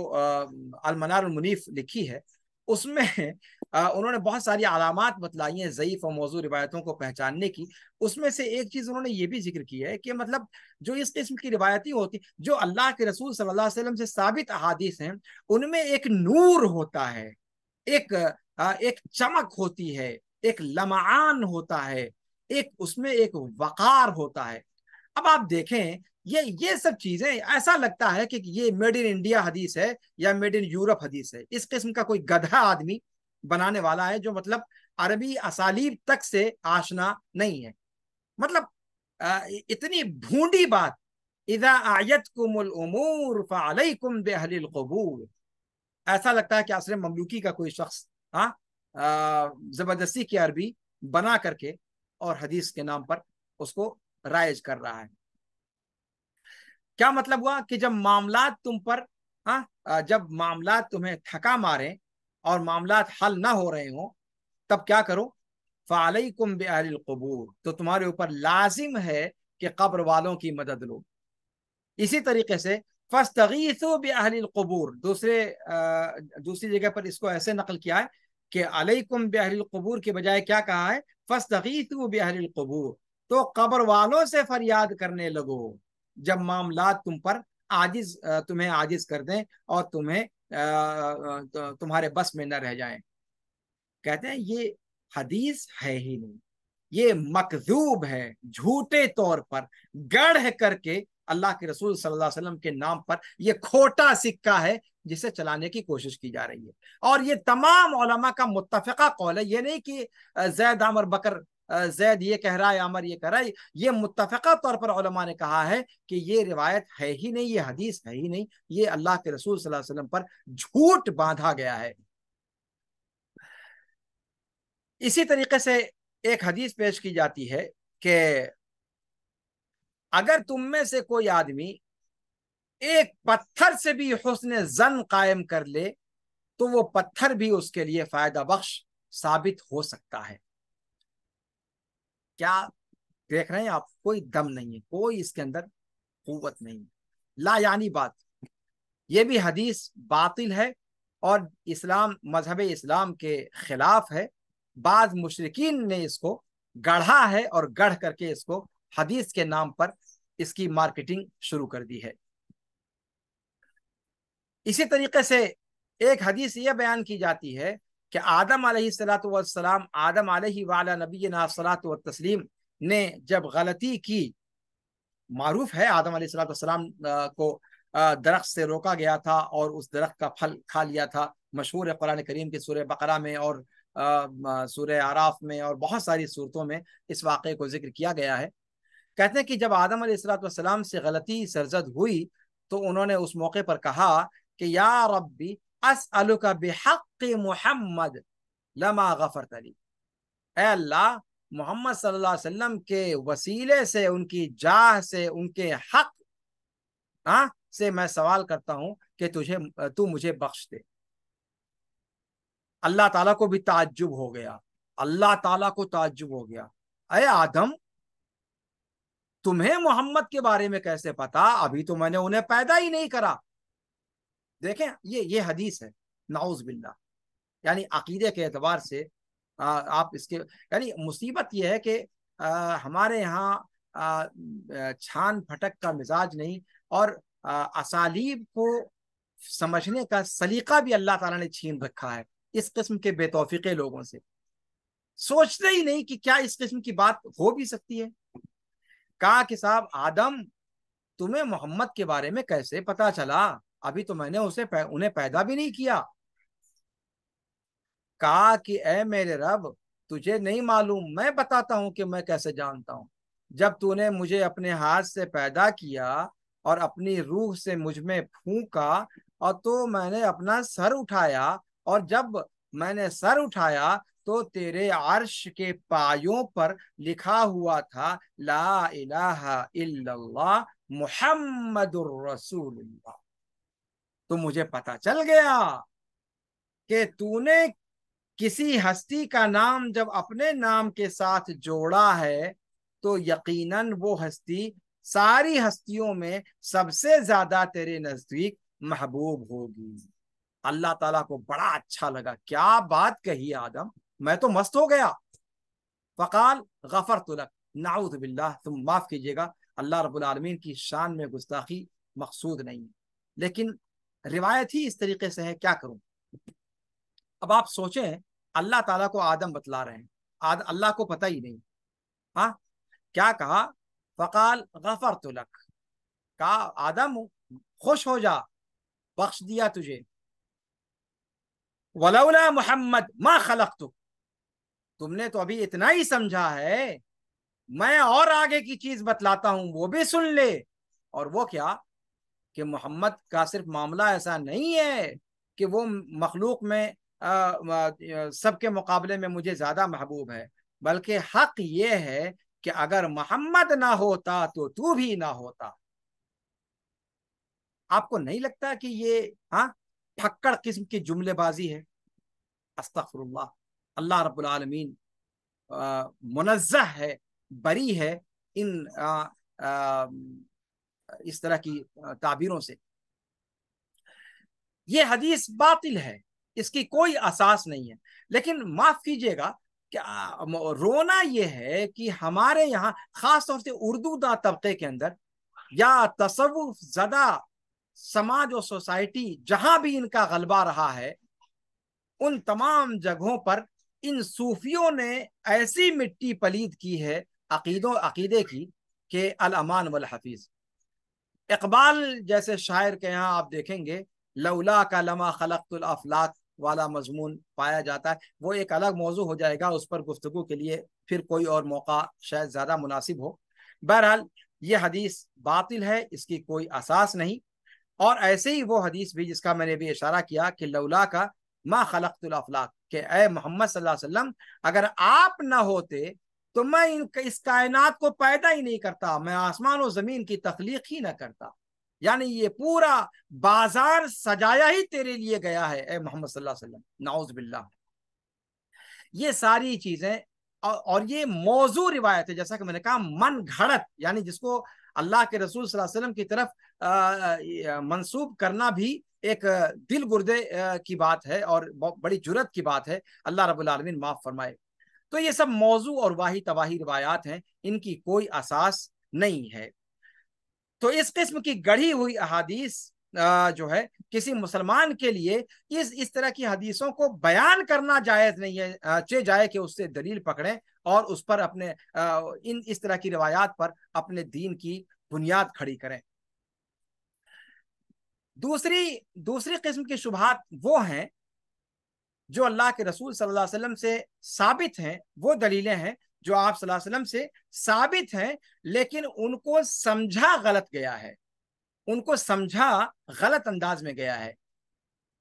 المنار المنیف لکھی ہے اس میں انہوں نے بہت ساری علامات بتلائی ہیں ضعیف و موضوع روایتوں کو پہچاننے کی. اس میں سے ایک چیز انہوں نے یہ بھی ذکر کی ہے کہ مطلب جو اس قسم کی روایتی ہوتی، جو اللہ کے رسول صلی اللہ علیہ وسلم سے ثابت احادیث ہیں، ان میں ایک نور ہوتا ہے، ایک چمک ہوتی ہے، ایک لمعان ہوتا ہے، اس میں ایک وقار ہوتا ہے. اب آپ دیکھیں یہ سب چیزیں ایسا لگتا ہے کہ یہ میڈ ان انڈیا حدیث ہے یا میڈ ان یورپ حدیث ہے. اس قسم کا کوئی گدھا آدمی بنانے والا ہے جو مطلب عربی اسالیب تک سے آشنا نہیں ہے. مطلب اتنی بھونڈی بات، اذا اعیتکم الامور فعلیکم باہل القبور، ایسا لگتا ہے کہ عصر مملوکی کا کوئی شخص زبردستی کی عربی بنا کر کے اور حدیث کے نام پر اس کو رائج کر رہا ہے. کیا مطلب ہوا کہ جب معاملات تم پر جب معاملات تمہیں تھکا مارے اور معاملات حل نہ ہو رہے ہوں، تب کیا کرو؟ فعلیکم باہل القبور، تو تمہارے اوپر لازم ہے کہ قبر والوں کی مدد لو. اسی طریقے سے فاستغیثوا باہل القبور، دوسری جگہ پر اس کو ایسے نقل کیا ہے کہ علیکم باہل القبور کے بجائے کیا کہا ہے؟ فاستغیثوا باہل القبور، تو قبر والوں سے فریاد کرنے لگو جب معاملات تمہیں عاجز کر دیں اور تمہارے بس میں نہ رہ جائیں. کہتے ہیں یہ حدیث ہے ہی نہیں، یہ مکذوب ہے، جھوٹے طور پر گڑھ کر کے اللہ کے رسول صلی اللہ علیہ وسلم کے نام پر یہ کھوٹا سکہ ہے جسے چلانے کی کوشش کی جا رہی ہے. اور یہ تمام علماء کا متفقہ قول ہے. یہ نہیں کہ زید عمر بکر زید یہ کہہ رہا ہے عمر یہ کہہ رہا ہے. یہ متفقہ طور پر علماء نے کہا ہے کہ یہ روایت ہے ہی نہیں, یہ حدیث ہے ہی نہیں, یہ اللہ کے رسول صلی اللہ علیہ وسلم پر جھوٹ باندھا گیا ہے. اسی طریقے سے ایک حدیث پیش کی جاتی ہے کہ اگر تم میں سے کوئی آدمی ایک پتھر سے بھی حسن ظن قائم کر لے تو وہ پتھر بھی اس کے لیے فائدہ بخش ثابت ہو سکتا ہے. کیا دیکھ رہے ہیں آپ؟ کوئی دم نہیں ہے, کوئی اس کے اندر قوت نہیں, لا یعنی بات. یہ بھی حدیث باطل ہے اور اسلام مذہب اسلام کے خلاف ہے. بعض مشرکین نے اس کو گڑھا ہے اور گڑھ کر کے اس کو حدیث کے نام پر اس کی مارکیٹنگ شروع کر دی ہے. اسی طریقے سے ایک حدیث یہ بیان کی جاتی ہے کہ آدم علیہ الصلوۃ والسلام, آدم علیہ وعلی نبینا الصلوۃ والتسلیم نے جب غلطی کی, معروف ہے آدم علیہ الصلوۃ والسلام کو درخت سے روکا گیا تھا اور اس درخت کا پھل کھا لیا تھا. مشہور ہے قرآن کریم کے سورہ بقرہ میں اور سورہ اعراف میں اور بہت ساری صورتوں میں اس واقعے کو ذکر کیا گیا ہے. کہتے ہیں کہ جب آدم علیہ الصلوۃ والسلام سے غلطی سرزد ہوئی تو انہوں نے اس موقع پر کہا کہ یا ربی اسألک بحق محمد لما غفرت لی, اے اللہ محمد صلی اللہ علیہ وسلم کے وسیلے سے, ان کی جاہ سے, ان کے حق سے میں سوال کرتا ہوں کہ تو مجھے بخش دے. اللہ تعالیٰ کو بھی تعجب ہو گیا, اللہ تعالیٰ کو تعجب ہو گیا, اے آدم تمہیں محمد کے بارے میں کیسے پتا؟ ابھی تو میں نے انہیں پیدا ہی نہیں کرا. دیکھیں یہ حدیث ہے, نعوذ باللہ. یعنی عقیدے کے اعتبار سے آپ اس کے, یعنی مصیبت یہ ہے کہ ہمارے یہاں چھان پھٹک کا مزاج نہیں, اور اسالیب کو سمجھنے کا سلیقہ بھی اللہ تعالیٰ نے چھین رکھا ہے اس قسم کے بے توفیقے لوگوں سے. سوچتے ہی نہیں کہ کیا اس قسم کی بات ہو بھی سکتی ہے. کہا کہ صاحب آدم تمہیں محمد کے بارے میں کیسے پتا چلا؟ ابھی تو میں نے انہیں پیدا بھی نہیں کیا. کہا کہ اے میرے رب تجھے نہیں معلوم, میں بتاتا ہوں کہ میں کیسے جانتا ہوں. جب تو نے مجھے اپنے ہاتھ سے پیدا کیا اور اپنی روح سے مجھ میں پھونکا, اور تو میں نے اپنا سر اٹھایا, اور جب میں نے سر اٹھایا تو تیرے عرش کے پایوں پر لکھا ہوا تھا لا الہ الا اللہ محمد الرسول اللہ. تو مجھے پتا چل گیا کہ تو نے کسی ہستی کا نام جب اپنے نام کے ساتھ جوڑا ہے تو یقیناً وہ ہستی ساری ہستیوں میں سب سے زیادہ تیرے نزدیک محبوب ہوگی. اللہ تعالیٰ کو بڑا اچھا لگا, کیا بات کہی آدم, میں تو مست ہو گیا. فقال غفرت لک, نعوذ باللہ, تم معاف کیجیے گا. اللہ رب العالمین کی شان میں گستاخی مقصود نہیں, لیکن روایت ہی اس طریقے سے ہے, کیا کروں. اب آپ سوچیں, اللہ تعالیٰ کو آدم بتلا رہے ہیں, اللہ کو پتہ ہی نہیں. کیا کہا؟ فقال غفرت لک, کہا آدم خوش ہو جا, بخش دیا تجھے. ولولا محمد ما خلقتک, تم نے تو ابھی اتنا ہی سمجھا ہے, میں اور آگے کی چیز بتلاتا ہوں وہ بھی سن لے. اور وہ کیا کہ محمد کا صرف معاملہ ایسا نہیں ہے کہ وہ مخلوق میں سب کے مقابلے میں مجھے زیادہ محبوب ہے, بلکہ حق یہ ہے کہ اگر محمد نہ ہوتا تو بھی نہ ہوتا. آپ کو نہیں لگتا کہ یہ پھکڑ قسم کی جملے بازی ہے؟ استغفر اللہ. اللہ رب العالمین منزہ ہے, بری ہے ان اس طرح کی تعبیروں سے. یہ حدیث باطل ہے, اس کی کوئی اساس نہیں ہے. لیکن معاف کیجئے گا کہ رونا یہ ہے کہ ہمارے یہاں خاص طور سے اردو دا طبقے کے اندر یا تصوف زدہ سماج و سوسائٹی جہاں بھی ان کا غلبہ رہا ہے, ان تمام جگہوں پر ان صوفیوں نے ایسی مٹی پلید کی ہے عقیدے کی کہ الامان والحفیظ. اقبال جیسے شاعر کے یہاں آپ دیکھیں گے لولا کا لما خلقت الافلاک والا مضمون پایا جاتا ہے، وہ ایک الگ موضوع ہو جائے گا، اس پر گفتگو کے لیے پھر کوئی اور موقع شاید زیادہ مناسب ہو۔ بہرحال یہ حدیث باطل ہے، اس کی کوئی اساس نہیں۔ اور ایسے ہی وہ حدیث بھی جس کا میں نے بھی اشارہ کیا کہ لولا کا ما خلقت الافلاک، کہ اے محمد صلی اللہ علیہ وسلم اگر آپ نہ ہوتے تو میں اس کائنات کو پیدا ہی نہیں کرتا، میں آسمان و زمین کی تخلیق ہی نہ کرتا۔ یعنی یہ پورا بازار سجایا ہی تیرے لیے گیا ہے اے محمد صلی اللہ علیہ وسلم، نعوذ باللہ۔ یہ ساری چیزیں اور یہ موضوع روایت ہے، جیسا کہ میں نے کہا من گھڑت، یعنی جس کو اللہ کے رسول صلی اللہ علیہ وسلم کی طرف منسوب کرنا بھی ایک دل گردے کی بات ہے اور بڑی جرت کی بات ہے، اللہ رب العالمین معاف فرمائے۔ تو یہ سب موضوع اور واہی تواہی روایات ہیں، ان کی کوئی اساس نہیں ہے۔ تو اس قسم کی گڑھی ہوئی احادیث جو ہے کسی مسلمان کے لیے اس طرح کی حدیثوں کو بیان کرنا جائز نہیں ہے، چہ جائے کہ اس سے دلیل پکڑیں اور اس پر اپنے اس طرح کی روایات پر اپنے دین کی بنیاد کھڑی کریں۔ دوسری قسم کی شبہات وہ ہیں جو اللہ کے رسول صلی اللہ علیہ وسلم سے ثابت ہیں، وہ دلیلیں ہیں جو آپ صلی اللہ علیہ وسلم سے ثابت ہیں لیکن ان کو سمجھا غلط گیا ہے، ان کو سمجھا غلط انداز میں گیا ہے،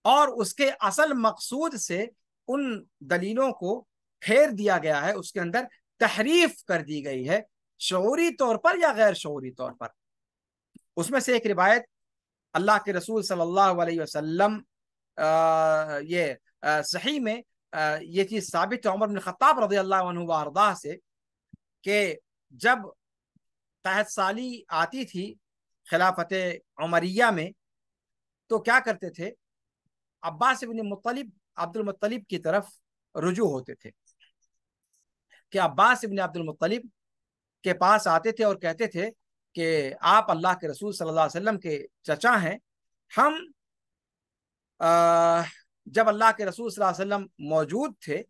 اور اس کے اصل مقصود سے ان دلیلوں کو پھیر دیا گیا ہے، اس کے اندر تحریف کر دی گئی ہے، شعوری طور پر یا غیر شعوری طور پر۔ اس میں سے ایک روایت اللہ کے رسول صلی اللہ علیہ وسلم یہ صحیح میں یہ چیز ثابت ہے عمر بن خطاب رضی اللہ عنہ وارضاہ سے کہ جب قحط سالی آتی تھی خلافت عمریہ میں تو کیا کرتے تھے، عباس بن عبد المطلب کی طرف رجوع ہوتے تھے کہ عباس بن عبد المطلب کے پاس آتے تھے اور کہتے تھے کہ آپ اللہ کے رسول صلی اللہ علیہ وسلم کے چچا ہیں، ہم جب اللہ کے رسول صلی اللہ علیہ وسلم موجود تھے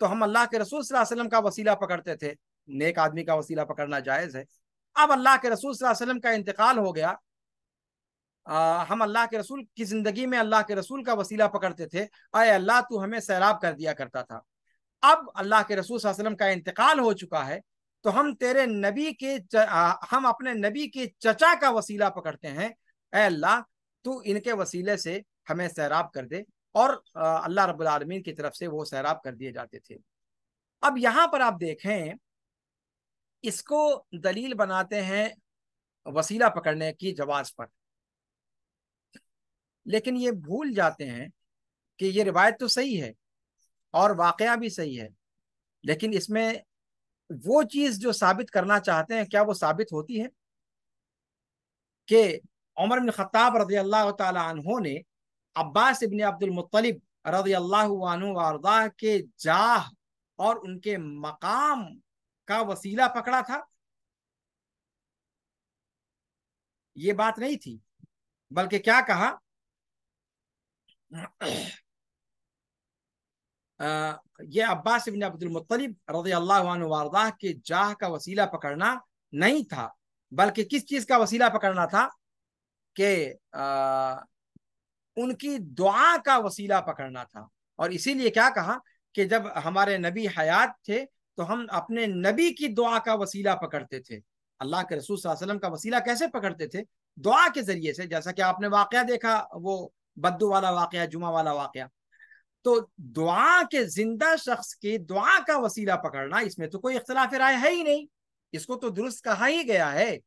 تو ہم اللہ کے رسول صلی اللہ علیہ وسلم کا وسیلہ پکڑتے تھے، نیک آدمی کا وسیلہ پکڑنا جائز ہے۔ اب اللہ کے رسول صلی اللہ علیہ وسلم کا انتقال ہو گیا، ہم اللہ کے رسول کی زندگی میں اللہ کے رسول کا وسیلہ پکڑتے تھے، اے اللہ تو ہمیں سیراب کر دیا کرتا تھا، اب اللہ کے رسول صلی اللہ علیہ وسلم کا انتقال ہو چکا ہے تو ہم اپنے نبی کے چچا کا وسیلہ پکڑتے ہیں، اے اللہ تو ان کے وسیلے سے ہمیں سیراب کر دے، اور اللہ رب العالمین کی طرف سے وہ سیراب کر دیے جاتے تھے۔ اب یہاں پر آپ دیکھیں اس کو دلیل بناتے ہیں وسیلہ پکڑنے کی جواز پر، لیکن یہ بھول جاتے ہیں کہ یہ روایت تو صحیح ہے اور واقعہ بھی صحیح ہے، لیکن اس میں وہ چیز جو ثابت کرنا چاہتے ہیں کیا وہ ثابت ہوتی ہے؟ کہ عمر بن خطاب رضی اللہ تعالی عنہ نے عباس ابن عبد المطلب رضی اللہ عنہ وارضاہ کے جاہ اور ان کے مقام کا وسیلہ پکڑا تھا؟ یہ بات نہیں تھی، بلکہ کیا کہا، یہ عباس ابن عبد المطلب رضی اللہ عنہ وارضاہ کے جاہ کا وسیلہ پکڑنا نہیں تھا، بلکہ کس چیز کا وسیلہ پکڑنا تھا کہ ان کی دعا کا وسیلہ پکڑنا تھا۔ اور اسی لیے کیا کہا کہ جب ہمارے نبی حیات تھے تو ہم اپنے نبی کی دعا کا وسیلہ پکڑتے تھے۔ اللہ کے رسول صلی اللہ علیہ وسلم کا وسیلہ کیسے پکڑتے تھے؟ دعا کے ذریعے سے، جیسا کہ آپ نے واقعہ دیکھا، وہ بدو والا واقعہ، جمعہ والا واقعہ۔ تو دعا کے زندہ شخص کی دعا کا وسیلہ پکڑنا، اس میں تو کوئی اختلاف رائے ہے ہی نہیں، اس کو تو درست کہا ہی گیا ہے۔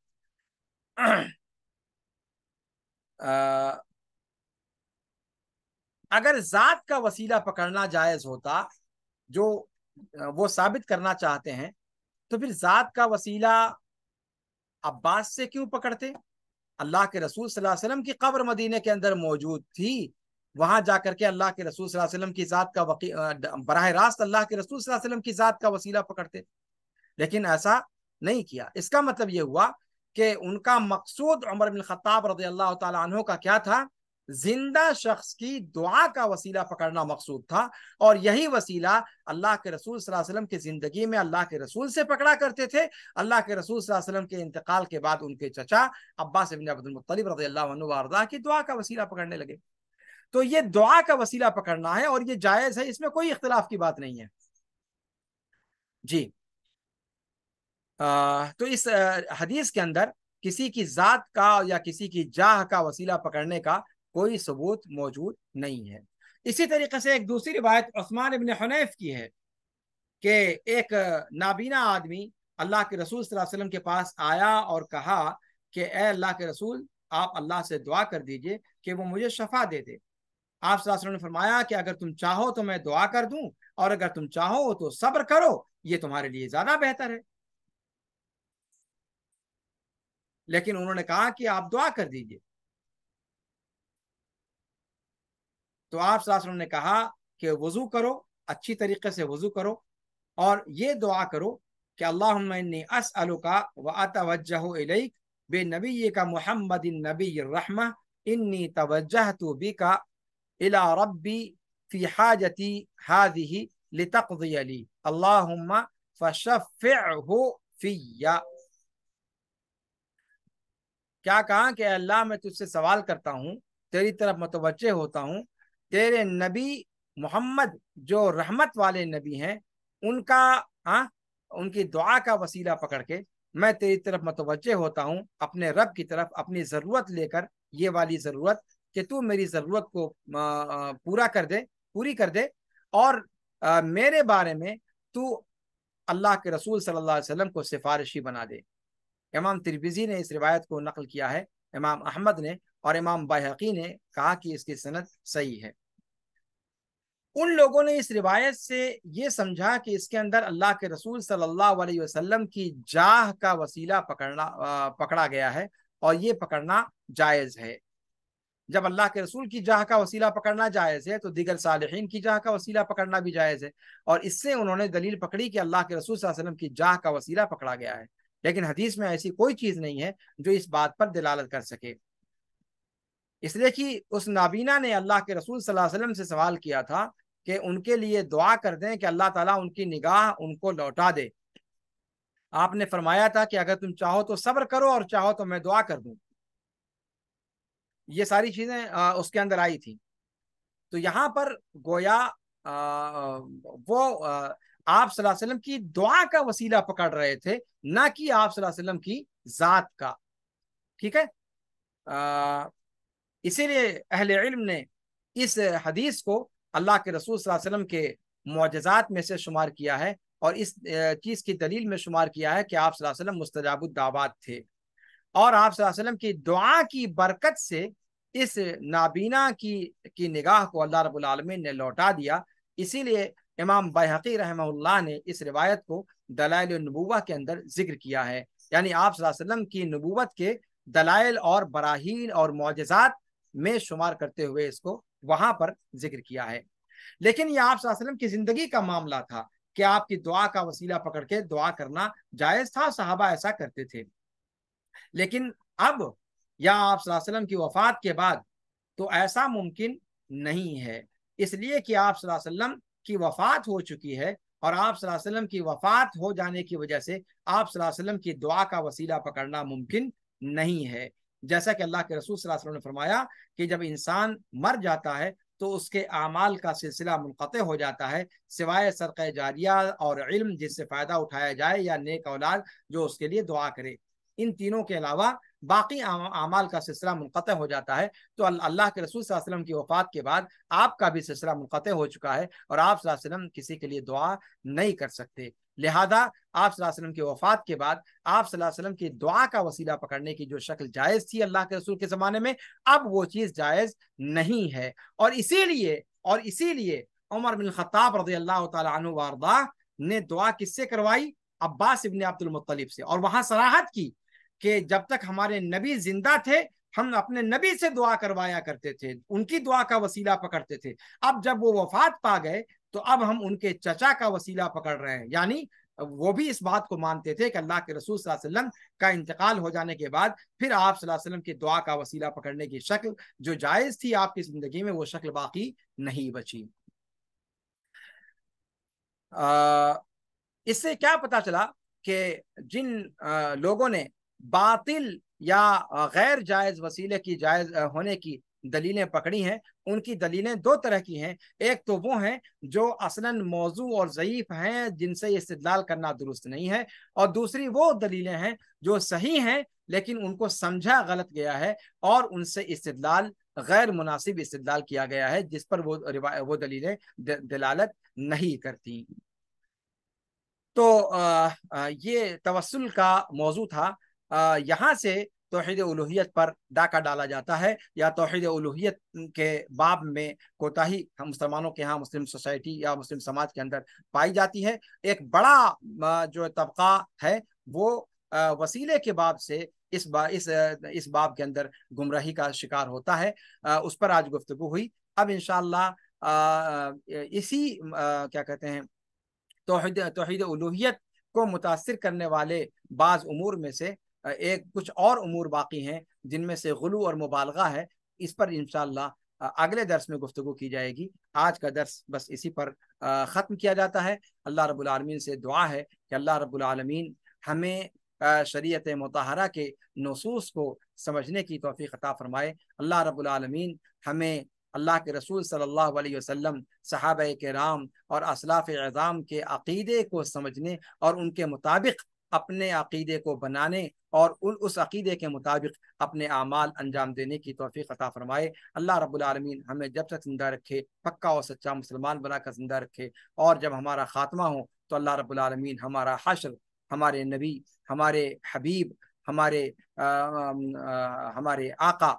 اگر ذات کا وسیلہ پکڑنا جائز ہوتا جو وہ ثابت کرنا چاہتے ہیں، تو پھر ذات کا وسیلہ عباس سے کیوں پکڑتے؟ اللہ کے رسول صلی اللہ علیہ وسلم کی قبر مدینے کے اندر موجود تھی، وہاں جا کر کے اللہ کے رسول صلی اللہ علیہ وسلم کی ذات کا براہ راست اللہ کے رسول صلی اللہ علیہ وسلم کی ذات کا وسیلہ پکڑتے، لیکن ایسا نہیں کیا۔ اس کا مطلب یہ ہوا کہ ان کا مقصود عمر بن خطاب رضی اللہ تعالی عنہ کا کیا تھا؟ زندہ شخص کی دعا کا وسیلہ پکڑنا مقصود تھا، اور یہی وسیلہ اللہ کے رسول صلی اللہ علیہ وسلم کی زندگی میں اللہ کے رسول سے پکڑا کرتے تھے۔ اللہ کے رسول صلی اللہ علیہ وسلم کے انتقال کے بعد ان کے چچا عباس بن عبد المطلب رضی اللہ عنہ وارضاہ کی دعا کا وسیلہ پکڑنے لگے۔ تو یہ دعا کا وسیلہ پکڑنا ہے اور یہ جائز ہے، اس میں کوئی اختلاف کی بات نہیں ہے جی۔ تو اس حدیث کے اندر کسی کی ذات کا یا کسی کی جاہ کا وسیلہ پکڑنے کا کوئی ثبوت موجود نہیں ہے۔ اسی طریقے سے ایک دوسری روایت عثمان ابن حنیف کی ہے کہ ایک نابینا آدمی اللہ کے رسول صلی اللہ علیہ وسلم کے پاس آیا اور کہا کہ اے اللہ کے رسول، آپ اللہ سے دعا کر دیجئے کہ وہ مجھے شفا دے دے۔ آپ صلی اللہ علیہ وسلم نے فرمایا کہ اگر تم چاہو تو میں دعا کر دوں، اور اگر تم چاہو تو صبر کرو، یہ تمہارے لیے زیادہ بہتر ہے۔ لیکن انہوں نے کہا کہ آپ دعا کر دیجئے۔ تو آپ صلی اللہ علیہ وسلم نے کہا کہ وضو کرو، اچھی طریقے سے وضو کرو، اور یہ دعا کرو کہ اللہم انی اسألک واتوجہ الیک بنبیک محمد النبی الرحمہ انی توجہت بک الی ربی فی حاجتی هذه لتقضی لی اللہم فشفعہ فی۔ کیا کہا کہ اے اللہ میں تجھ سے سوال کرتا ہوں، تیری طرف متوجہ ہوتا ہوں، تیرے نبی محمد جو رحمت والے نبی ہیں ان کی دعا کا وسیلہ پکڑ کے میں تیری طرف متوجہ ہوتا ہوں، اپنے رب کی طرف اپنی ضرورت لے کر، یہ والی ضرورت کہ تو میری ضرورت کو پوری کر دے، اور میرے بارے میں تو اللہ کے رسول صلی اللہ علیہ وسلم کو سفارشی بنا دے۔ امام ترمذی نے اس روایت کو نقل کیا ہے، امام احمد نے اور امام بہقی نے کہا کہ اس کی سند صحیح ہے۔ ان لوگوں نے اس روایت سے یہ سمجھا کہ اس کے اندر اللہ کے رسول صلی اللہ علیہ وسلم کی جاہ کا وسیلہ پکڑا گیا ہے، اور یہ پکڑنا جائز ہے۔ جب اللہ کے رسول کی جاہ کا وسیلہ پکڑنا جائز ہے تو دیگر صالحین کی جاہ کا وسیلہ پکڑنا بھی جائز ہے، اور اس سے انہوں نے دلیل پکڑی کہ اللہ کے رسول صلی اللہ علیہ وسلم کی جاہ کا وسیلہ پکڑا گیا ہے۔ لیکن حدیث میں ایسی کوئی چیز نہیں ہے جو اس بات پر دلالت کر سکے، اس لیے کہ اس نابینا نے اللہ کے رسول صلی اللہ علیہ وسلم سے سوال کیا تھا کہ ان کے لیے دعا کر دیں کہ اللہ تعالیٰ ان کی نگاہ ان کو لوٹا دے۔ آپ نے فرمایا تھا کہ اگر تم چاہو تو صبر کرو اور چاہو تو میں دعا کر دوں۔ یہ ساری چیزیں اس کے اندر آئی تھی۔ تو یہاں پر گویا وہ آپ صلی اللہ علیہ وسلم کی دعا کا وسیلہ پکڑ رہے تھے، نہ کہ آپ صلی اللہ علیہ وسلم کی ذات کا۔ ٹھیک ہے، اسی لیے اہل علم نے اس حدیث کو اللہ کے رسول صلی اللہ علیہ وسلم کے معجزات میں سے شمار کیا ہے، اور اس چیز کی دلیل میں شمار کیا ہے کہ آپ صلی اللہ علیہ وسلم مستجاب الدعوات تھے، اور آپ صلی اللہ علیہ وسلم کی دعا کی برکت سے اس نابینا کی نگاہ کو اللہ رب العالمین نے لوٹا دیا۔ اسی لیے امام بہقی رحمہ اللہ نے اس روایت کو دلائل النبوہ کے اندر ذکر کیا ہے، یعنی آپ صلی اللہ علیہ وسلم کی نبوت کے دلائل اور براہین اور معجزات میں شمار کرتے ہوئے اس کو وہاں پر ذکر کیا ہے۔ لیکن یہ آپ صلی اللہ علیہ وسلم کی زندگی کا معاملہ تھا کہ آپ کی دعا کا وسیلہ پکڑ کے دعا کرنا جائز تھا، صحابہ ایسا کرتے تھے۔ لیکن اب یا آپ صلی اللہ علیہ وسلم کی وفات کے بعد تو ایسا ممکن نہیں ہے، اس لیے کہ آپ صلی اللہ علیہ وسلم کی وفات ہو چکی ہے، اور آپ صلی اللہ علیہ وسلم کی وفات ہو جانے کی وجہ سے آپ صلی اللہ علیہ وسلم کی دعا کا وسیلہ پکڑنا ممکن نہیں ہے۔ جیسا کہ اللہ کے رسول صلی اللہ علیہ وسلم نے فرمایا کہ جب انسان مر جاتا ہے تو اس کے اعمال کا سلسلہ منقطع ہو جاتا ہے، سوائے صدقہ جاریہ اور علم جس سے فائدہ اٹھایا جائے، یا نیک اولاد جو اس کے لیے دعا کرے۔ ان تینوں کے علاوہ باقی اعمال کا سلسلہ منقطع ہو جاتا ہے۔ تو اللہ کے رسول صلی اللہ علیہ وسلم کی وفات کے بعد آپ کا بھی سلسلہ منقطع ہو چکا ہے، اور آپ صلی اللہ علیہ وسلم کسی کے لیے دعا نہیں کر سکتے۔ لہذا آپ صلی اللہ علیہ وسلم کی وفات کے بعد آپ صلی اللہ علیہ وسلم کی دعا کا وسیلہ پکڑنے کی جو شکل جائز تھی اللہ کے رسول کے زمانے میں، اب وہ چیز جائز نہیں ہے، اور اسی لیے عمر بن الخطاب رضی اللہ تعالی عنہ وارضاہ نے دعا کس سے کروائی؟ عباس ابن عبد المطلب سے، اور وہاں صراحت کی کہ جب تک ہمارے نبی زندہ تھے ہم اپنے نبی سے دعا کروایا کرتے تھے، ان کی دعا کا وسیلہ پکڑتے تھے۔ اب جب وہ وفات پا گئے تو اب ہم ان کے چچا کا وسیلہ پکڑ رہے ہیں، یعنی وہ بھی اس بات کو مانتے تھے کہ اللہ کے رسول صلی اللہ علیہ وسلم کا انتقال ہو جانے کے بعد پھر آپ صلی اللہ علیہ وسلم کی دعا کا وسیلہ پکڑنے کی شکل جو جائز تھی آپ کی زندگی میں وہ شکل باقی نہیں بچی۔ اس سے کیا پتا چلا کہ جن لوگوں نے باطل یا غیر جائز وسیلے کی جائز ہونے کی دلیلیں پکڑی ہیں ان کی دلیلیں دو طرح کی ہیں۔ ایک تو وہ ہیں جو اصلاً موضوع اور ضعیف ہیں جن سے استدلال کرنا درست نہیں ہے، اور دوسری وہ دلیلیں ہیں جو صحیح ہیں لیکن ان کو سمجھا غلط گیا ہے اور ان سے استدلال غیر مناسب استدلال کیا گیا ہے جس پر وہ دلیلیں دلالت نہیں کرتی۔ تو یہ توسل کا موضوع تھا۔ یہاں سے توحید الوہیت پر ڈاکہ ڈالا جاتا ہے یا توحید الوہیت کے باب میں کوتاہی ہم مسلمانوں کے ہاں مسلم سوسائٹی یا مسلم سماج کے اندر پائی جاتی ہے۔ ایک بڑا جو طبقہ ہے وہ وسیلے کے باب سے اس باب کے اندر گمراہی کا شکار ہوتا ہے۔ اس پر آج گفتگو ہوئی۔ اب انشاءاللہ اسی کیا کہتے ہیں توحید الوہیت کو متاثر کرنے والے بعض امور میں سے کچھ اور امور باقی ہیں جن میں سے غلو اور مبالغہ ہے۔ اس پر انشاءاللہ اگلے درس میں گفتگو کی جائے گی۔ آج کا درس بس اسی پر ختم کیا جاتا ہے۔ اللہ رب العالمین سے دعا ہے کہ اللہ رب العالمین ہمیں شریعت مطہرہ کے نصوص کو سمجھنے کی توفیق عطا فرمائے۔ اللہ رب العالمین ہمیں اللہ کے رسول صلی اللہ علیہ وسلم، صحابہ کرام اور اسلاف اعظام کے عقیدے کو سمجھنے اور ان کے مطابق اپنے عقیدے کو بنانے اور اس عقیدے کے مطابق اپنے اعمال انجام دینے کی توفیق عطا فرمائے۔ اللہ رب العالمین ہمیں جب تک زندہ رکھے پکا اور سچا مسلمان بنا کر زندہ رکھے، اور جب ہمارا خاتمہ ہو تو اللہ رب العالمین ہمارا حشر ہمارے نبی، ہمارے حبیب، ہمارے آقا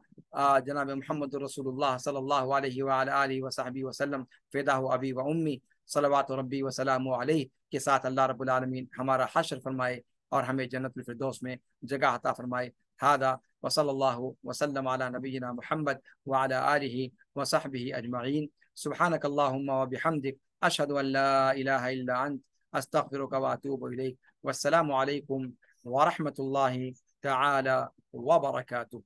جناب محمد رسول اللہ صلی اللہ علیہ وآلہ وصحبہ وسلم فداہ ابی و امی صلوات ربی وسلام علیہ کے ساتھ اللہ رب العالمین ہمارا حشر فرمائے اور ہمیں جنت الفردوس میں جگہ عطا فرمائے۔ هذا وصلی اللہ وسلم علی نبینا محمد وعلى آلہ وصحبہ اجمعین۔ سبحانک اللہم وبحمدک، اشہد ان لا الہ الا انت، استغفرک واتوب الیک۔ والسلام علیکم ورحمۃ اللہ تعالی وبرکاتہ۔